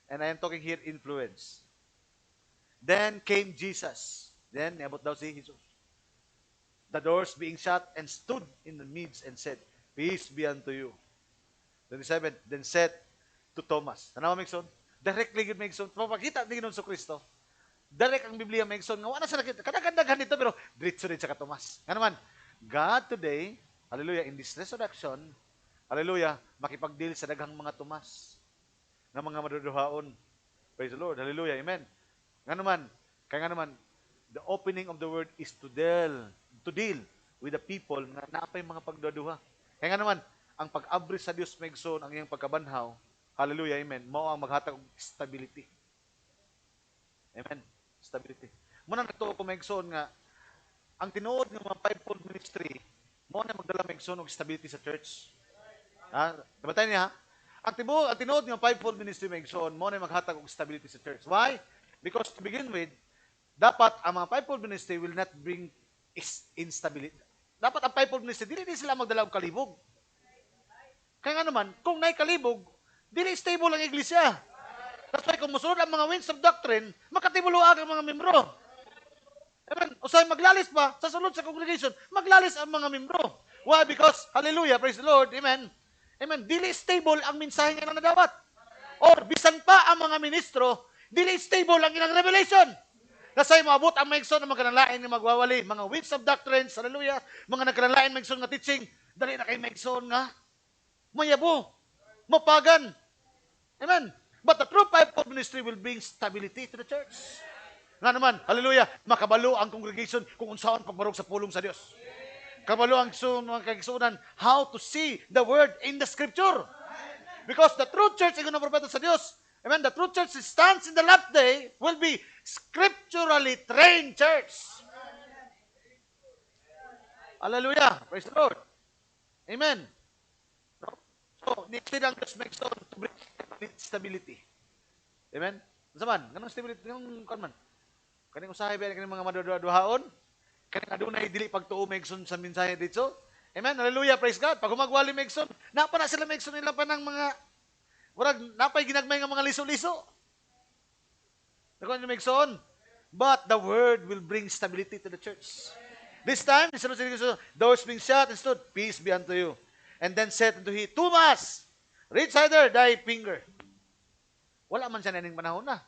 And I am talking here influence. Then came Jesus. Then, niabot daw si Jesus. The doors being shut and stood in the midst and said, Peace be unto you. 27, then said to Thomas. Tanawa, Megson? Directly yun, Megson. Papakita ni Ginoong Kristo. Direct ang Biblia, Megson. Nga wala sa nakita. Kadagdagan dito, pero diretso rin sa Thomas. Nga naman, God today, hallelujah, in this resurrection, hallelujah, makipagdeal sa daghang mga Tomas ng mga maduduhaon. Praise the Lord. Hallelujah. Amen. Nga naman, kaya nga naman, the opening of the word is to deal with the people na naapay mga pagduduha. Kaya nga naman, ang pag-abri sa Diyos, Megson, ang iyang pagkabanhaw, hallelujah, amen, mao ang maghatag og stability. Amen. Stability. Muna nagtuo ko, Megson, nga ang tinuod ng mga fivefold ministry, mo na magdala, Megson, og stability sa church. Ha? Nabatay niya, ha? Ang tinuod ng fivefold ministry, Megson, mo na maghatag og stability sa church. Why? Because to begin with, dapat ang mga fivefold ministry will not bring instability. Dapat ang fivefold ministry, dili sila magdala og kalibog. Kaya nga naman, kung na'y kalibog, dili stable ang iglesia. That's why kung musunod ang mga winds of doctrine, makatibuloag ang mga membro. Amen. O sa'yo maglalis pa, sa sulod sa congregation, maglalis ang mga membro. Why? Because, hallelujah, praise the Lord, amen. Amen. Dili stable ang mensahe nga na nadawat. Or, bisan pa ang mga ministro, dili stable ang ilang revelation. Nasa'yo maabot ang maigsoon ng mga kanalain na magwawali, mga winds of doctrines, hallelujah, mga nagkanalain maigsoon nga teaching, dali na kayo maigsoon nga, mayabo, mapagan. Amen. But the true fivefold ministry will bring stability to the church. Nga naman, hallelujah, makabalo ang congregation kung unsaon pagbarog sa pulong sa Dios. Kabalo ang mga kagsunan how to see the word in the scripture. Because the true church, ikaw na propeta sa Dios, amen, the true church stands in the last day will be scripturally trained church. Hallelujah. Praise the Lord. Amen. So, next lang just make sure to bring stability. Amen? Zaman, ganun stability, ganun man. Kaning usahay ba kaning mga maduduhaon? Kaning adunay dili pagtuo megson sa mensahe dito. Amen? Hallelujah, praise God. Pag humagwali megson, napa na sila megson nila pa ng mga murag napay ginagmay nga mga liso-liso. Nako ni megson. But the word will bring stability to the church. This time, doors being shut and stood, peace be unto you. And then said unto he, Thomas, reach hither thy finger. Wala man siya naning panahon na.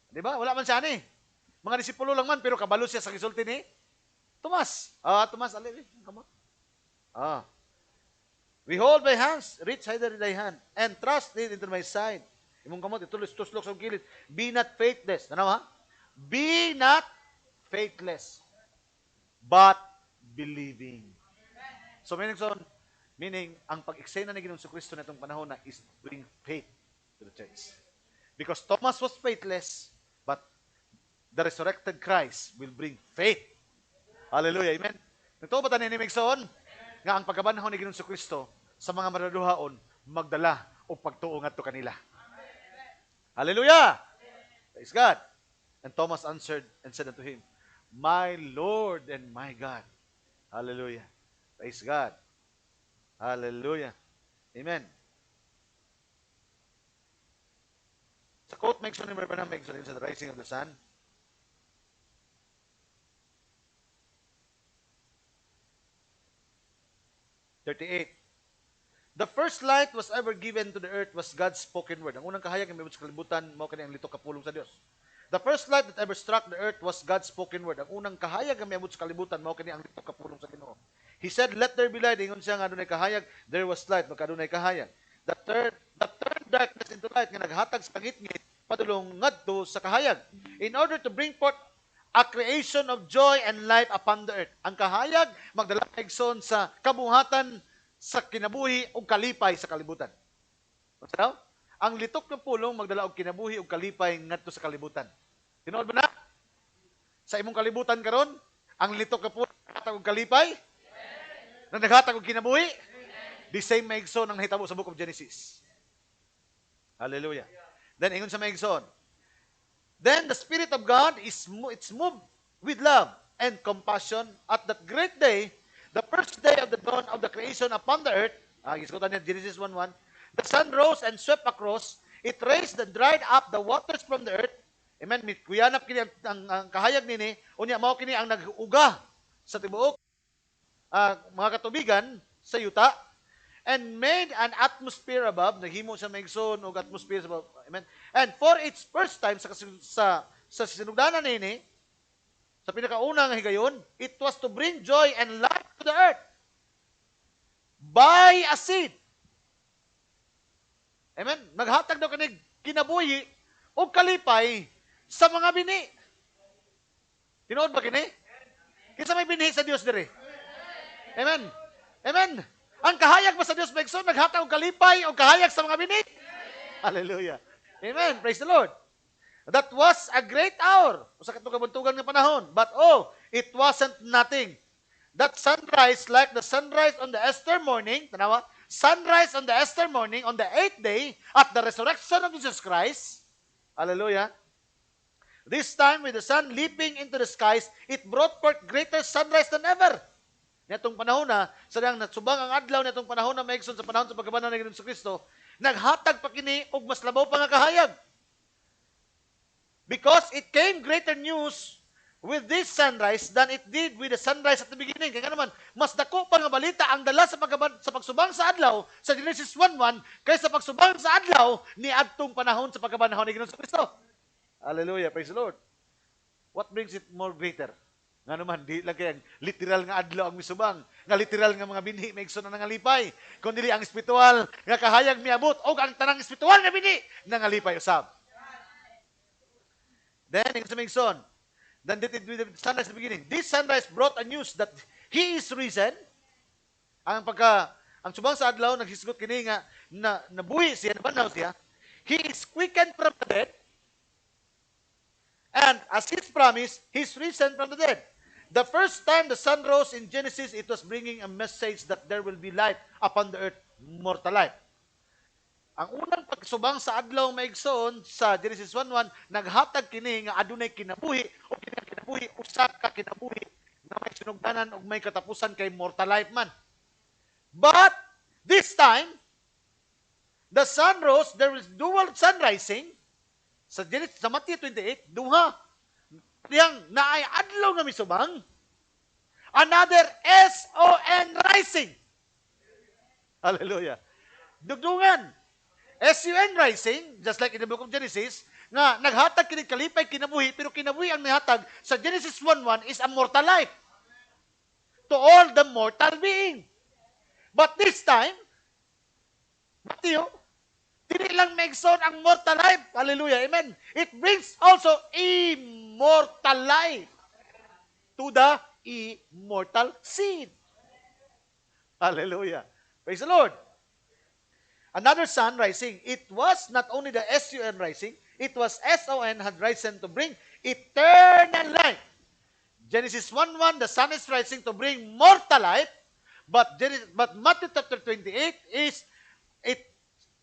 Di ba? Wala man siya ni. Mga disipulo lang man, pero kabalo siya sa gisulti ni Thomas. Thomas, alin. Come on. Behold my hands, reach hither thy hand, and thrust it into my side. Imong kamot, ituslok sa kilid. Be not faithless. Ano ha? Be not faithless, but believing. So, meaning, ang pag-eksena ni Ginoong Kristo na itong panahon na is bring faith to the church. Because Thomas was faithless, but the resurrected Christ will bring faith. Hallelujah. Amen. Ito ba tayo ni Megson? Nga ang pagkabanahon ni Ginoong Kristo sa mga maraduhaon, magdala o pagtuo ngadto kanila. Hallelujah. Praise God. And Thomas answered and said unto him, My Lord and my God. Hallelujah. Praise God. Hallelujah. Amen. Sa quote, Megson, remember na Megson sa The Rising of the Sun. The first light was ever given to the earth was God's spoken word. Ang unang kahayag ng sa kalibutan, mao kani ang litok kapulong sa Dios. The first light that ever struck the earth was God's spoken word. Ang unang kahayag ng sa kalibutan, mao kani ang litok kapulong sa Ginoo. He said, let there be light. Ingon siya nga adunay kahayag, there was light, magkadunay kahayag. The third darkness into light, nga naghatag sa ngit-ngit, padulong ngadto sa kahayag. In order to bring forth a creation of joy and light upon the earth. Ang kahayag, magdala kaigsoon sa kabuhatan, sa kinabuhi o kalipay sa kalibutan. So, ang litok ng pulong, magdala og kinabuhi o kalipay ngadto sa kalibutan. Tinuod ba na? Sa imong kalibutan karon, ang litok ng pulong, naghatag og kalipay? Naghatag og kinabuhi? The same maigsoon ang nahitabo sa Book of Genesis. Hallelujah. Then, ingon sa maigsoon, then the Spirit of God it's moved with love and compassion at that great day, the first day of the dawn of the creation upon the earth. Giskutan niya Genesis 1:1. The sun rose and swept across. It raised and dried up the waters from the earth. Amen. Kuyanap kini ang kahayag nini. Unya mao kini ang nag-uga sa tibuok mga katubigan sa yuta. and made an atmosphere above, naghimo sa maigsoon og atmosphere above. Amen. And for its first time sa sinugdanan nini, sa pinakauna nga higayon, it was to bring joy and life to the earth by a seed. Amen. Naghatag daw kanig kinabuhi o kalipay sa mga bini. Tinuod ba kini? Kinsa may binhi sa Dios dire? Amen. Amen. Ang kahayag ba sa Dios maigsoon naghatag og kalipay o kahayag sa mga bini? Hallelujah. Amen. Praise the Lord. That was a great hour. Usa ka kabuntugan nga panahon. But it wasn't nothing. That sunrise, like the sunrise on the Easter morning, tanawa, sunrise on the Easter morning, on the 8th day, at the resurrection of Jesus Christ, hallelujah, this time with the sun leaping into the skies, it brought forth greater sunrise than ever. Netong panahon na, sadang natsubang ang adlaw netong panahon na maigsoon sa panahon sa pagkabanan ng Ginoong Kristo, naghatag pa kini og mas labaw pa nga kahayag. Because it came greater news with this sunrise than it did with the sunrise at the beginning. Kaya naman, mas dako pa nga balita ang dala sa pagsubang sa adlaw sa Genesis 1:1 kaysa pagsubang sa adlaw ni adtong panahon sa pagkabanahon ni Ginoong Kristo. Hallelujah, praise the Lord. What brings it more greater? Nga naman, di lang kaya literal nga adlaw ang misubang, nga literal nga mga binhi maigsoon na nangalipay, kundi ang espiritual nga kahayag miabot o ang tanang espiritual nga binhi nangalipay usab. Then, ang sumigson, then did it with the sunrise at the beginning. This sunrise brought a news that He is risen. Ang subang sa adlaw, naghisgot kini nga, nabuhi siya, nabanaw siya. He is quickened from the dead. And as His promise, He's risen from the dead. The first time the sun rose in Genesis, it was bringing a message that there will be life upon the earth, mortal life. Ang unang pagsubang sa adlaw maigsoon sa Genesis 1:1 naghatag kini nga adunay kinabuhi o kinabuhi usa ka kinabuhi na may sinugdanan ug may katapusan kay mortal life man. But this time the sun rose, there was dual sun rising sa Genesis sa Matthew 28, duha diyang naay adlaw nga misubang, another SON rising. Hallelujah. Dugdungan. SUN rising, just like in the book of Genesis, nga naghatag kini kalipay kinabuhi, pero kinabuhi ang nihatag sa Genesis 1:1 is a mortal life to all the mortal being. But this time, Matthew, dili lang maigsoon ang mortal life. Hallelujah, amen. It brings also immortal life to the immortal seed. Hallelujah. Praise the Lord. Another sun rising. It was not only the SUN rising, it was SON had risen to bring eternal life. Genesis 1:1, the sun is rising to bring mortal life, but Matthew chapter 28 is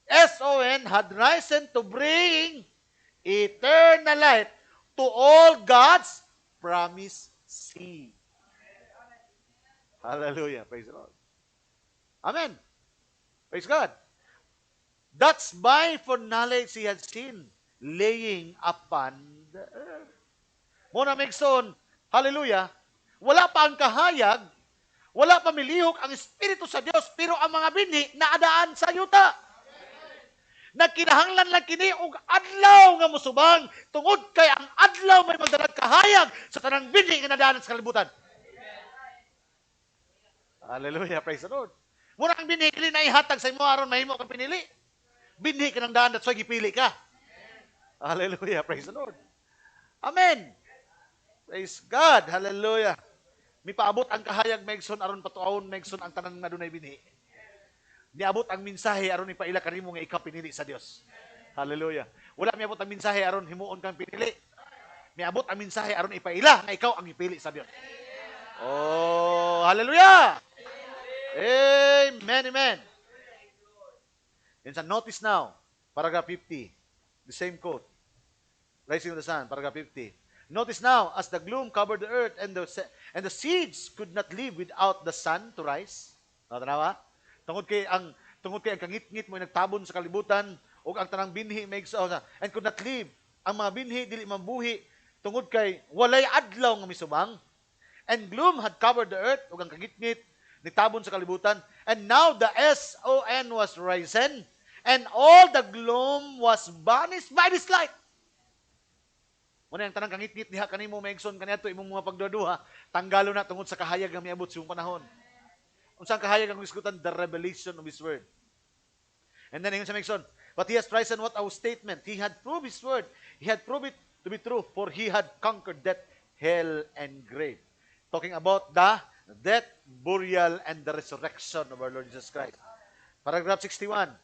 SON had risen to bring eternal life to all God's promised seed. Hallelujah. Praise the Lord. Amen. Praise God. That's by foreknowledge He had seen laying upon the earth. Muna Megson, hallelujah, wala pa ang kahayag, wala pa milihok ang Espiritu sa Dios, pero ang mga binhi naadaan sa yuta. Nagkinahanglan lang kini og adlaw nga musubang, tungod kay ang adlaw may magdalag kahayag sa tanang binhi nga nadaanan sa kalibutan. Hallelujah, praise the Lord. Muna ang binhi kini na ihatag sa imo aron mahimo kang pinili. Binhi ka ng daan at so gipili ka. Hallelujah. Praise the Lord. Amen. Praise God. Hallelujah. Mi paabot ang kahayag maigsoon aron patuawon maigsoon ang tanan nga dunay binhi. Niabot ang mensahe aron ipaila kanimo nga ikaw pinili sa Dios. Hallelujah. Wala miabot ang mensahe aron himuon kang pinili. Miabot ang mensahe aron ipaila nga ikaw ang ipili sa Dios. Oh, hallelujah. Amen, amen. And so notice now, paragraph 50, the same quote, rising of the sun, paragraph 50. Notice now, as the gloom covered the earth and the seeds could not live without the sun to rise. Tanawa? Tungod kay ang kangit-ngit mo nagtabon sa kalibutan o ang tanang binhi maigsoon and could not live. Ang mga binhi dili mabuhi tungod kay walay adlaw nga misubang. And gloom had covered the earth o ang kangit-ngit nitabon sa kalibutan. And now the sun was risen, and all the gloom was banished by this light. Muna yung tanang kangit-ngit niha kanimo maigsoon kaniadto imong mga pagduduha, tanggalo na tungod sa kahayag nga miabot sa imong panahon. Unsang kahayag ang isgutan? The revelation of His Word. And then, ingon sa maigsoon, but He has risen, what our statement? He had proved His Word. He had proved it to be true, for He had conquered death, hell, and grave. Talking about the death, burial, and the resurrection of our Lord Jesus Christ. Paragraph 61,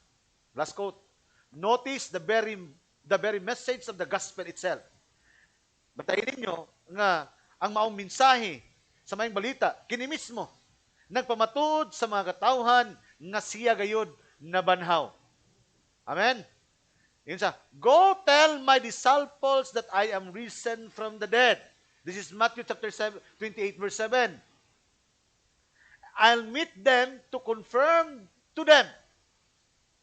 last quote. Notice the very message of the gospel itself. Batayin ninyo nga ang maong mensahe sa maayong balita, kini mismo, nagpamatud sa mga katawhan nga siya gayud nabanhaw. Amen? Yun sa, go tell my disciples that I am risen from the dead. This is Matthew chapter 28, verse 7. I'll meet them to confirm to them.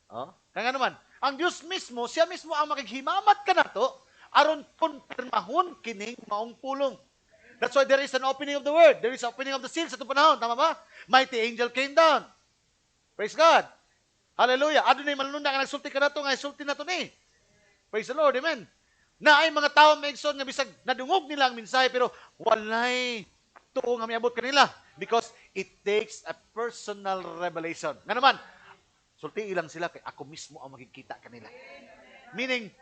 Oh? Kaya nga naman, ang Diyos mismo, siya mismo ang makighimamat ka na to, aron konfirmahon kining maong pulong. That's why there is an opening of the word. There is an opening of the seals sa itong panahon. Tama ba? Mighty angel came down. Praise God. Hallelujah. Adunay malununda nga nagsulti ka na to, nga isulti na to ni. Praise the Lord. Amen. Na ay mga tao maigsoon nga bisag nadungog nila ang mensahe pero walay tuo nga miabot kanila because it takes a personal revelation. Nga naman, sulti ilang sila kay ako mismo ang makikita kanila. Meaning,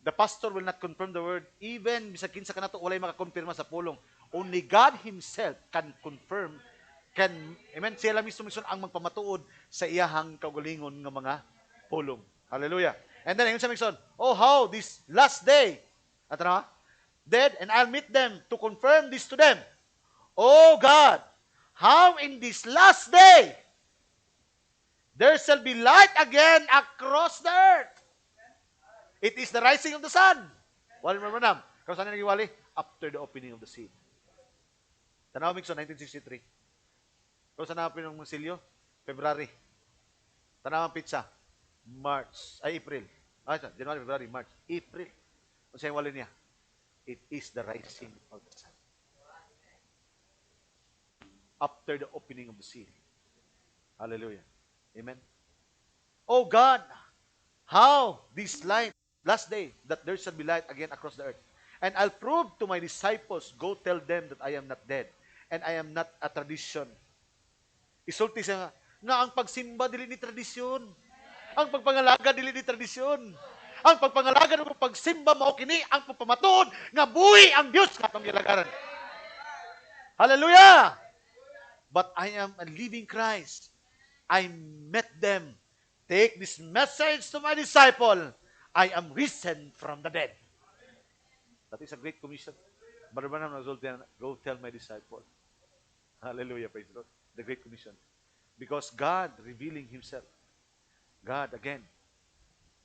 the pastor will not confirm the word. Even bisag kinsa kanato walay makakonfirma sa pulong. Only God Himself can confirm, amen, siya lang mismo ang magpamatuod sa iyahang kaugalingon nga mga pulong. Hallelujah. And then, ayun sa Mixon, oh, how this last day, at ano, dead, and I'll meet them to confirm this to them. Oh God, how in this last day, there shall be light again across the earth. It is the rising of the sun. Wali mo manam. Kung saan nagiwali? After the opening of the seal. Tanaw Mixon, 1963. Kung saan na opening ng silyo? February. Tanaw ang pizza? April. January, February, March. April. Kung saan wali niya? It is the rising of the sun. After the opening of the seal. Hallelujah. Amen. Oh God, how this light, last day, that there shall be light again across the earth. And I'll prove to my disciples, go tell them that I am not dead, and I am not a tradition. Isulti siya nga ang pagsimba dili ni tradisyon. Ang pagpangalaga dili ni tradisyon. Ang pagpangalaga ng pagsimba mao kini ang pagpamatuod nga buhi ang Dios katong gilagaran. Hallelujah! But I am a living Christ. I met them. Take this message to my disciple. I am risen from the dead. That is a great commission. Brother Branham nagsulti, go tell my disciple. Hallelujah, praise the Lord. The great commission. Because God revealing Himself. God again.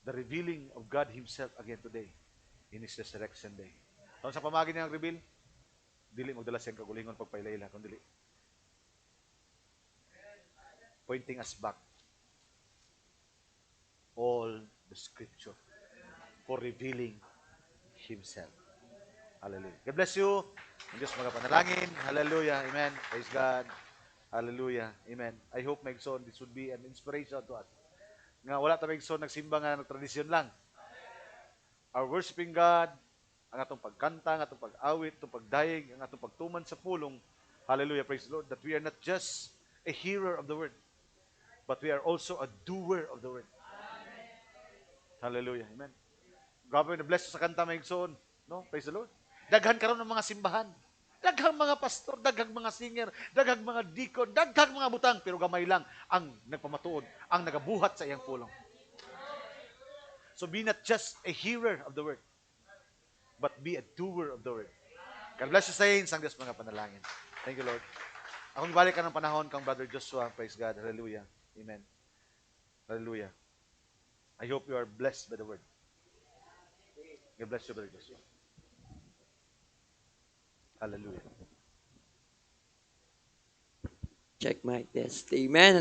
The revealing of God Himself again today in His resurrection day. Kung sa pamagin niya ang reveal, dili magdala siyang kagulingon pagpailayla, kung dili. Pointing us back. All the Scripture for revealing Himself. Hallelujah. God bless you. Ang Diyos magapanalangin. Hallelujah. Amen. Praise God. Hallelujah. Amen. I hope, Megson, this would be an inspiration to us. Nga wala ta Megson, nagsimba nga ng tradisyon lang. Our worshiping God, ang atong pagkanta, ang atong pag-awit, atong pagdayeg, ang atong pagtuman sa pulong. Hallelujah. Praise the Lord. That we are not just a hearer of the word, but we are also a doer of the word. Hallelujah. Amen. Grabe na bless sa kanta Megson. No? Praise the Lord. Daghan karon ng mga simbahan. Daghang mga pastor, daghang mga singer, daghang mga deacon, daghang mga butang, pero gamay lang ang nagpamatuod, ang nagabuhat sa iyang pulong. So be not just a hearer of the word, but be a doer of the word. God bless you, saints. Ang Diyos mga panalangin. Thank you, Lord. Akong ibalik ka ng panahon kang Brother Joshua. Praise God. Hallelujah. Amen. Hallelujah. I hope you are blessed by the word. God bless you, Brother Joshua. Hallelujah. Check mic test. Amen.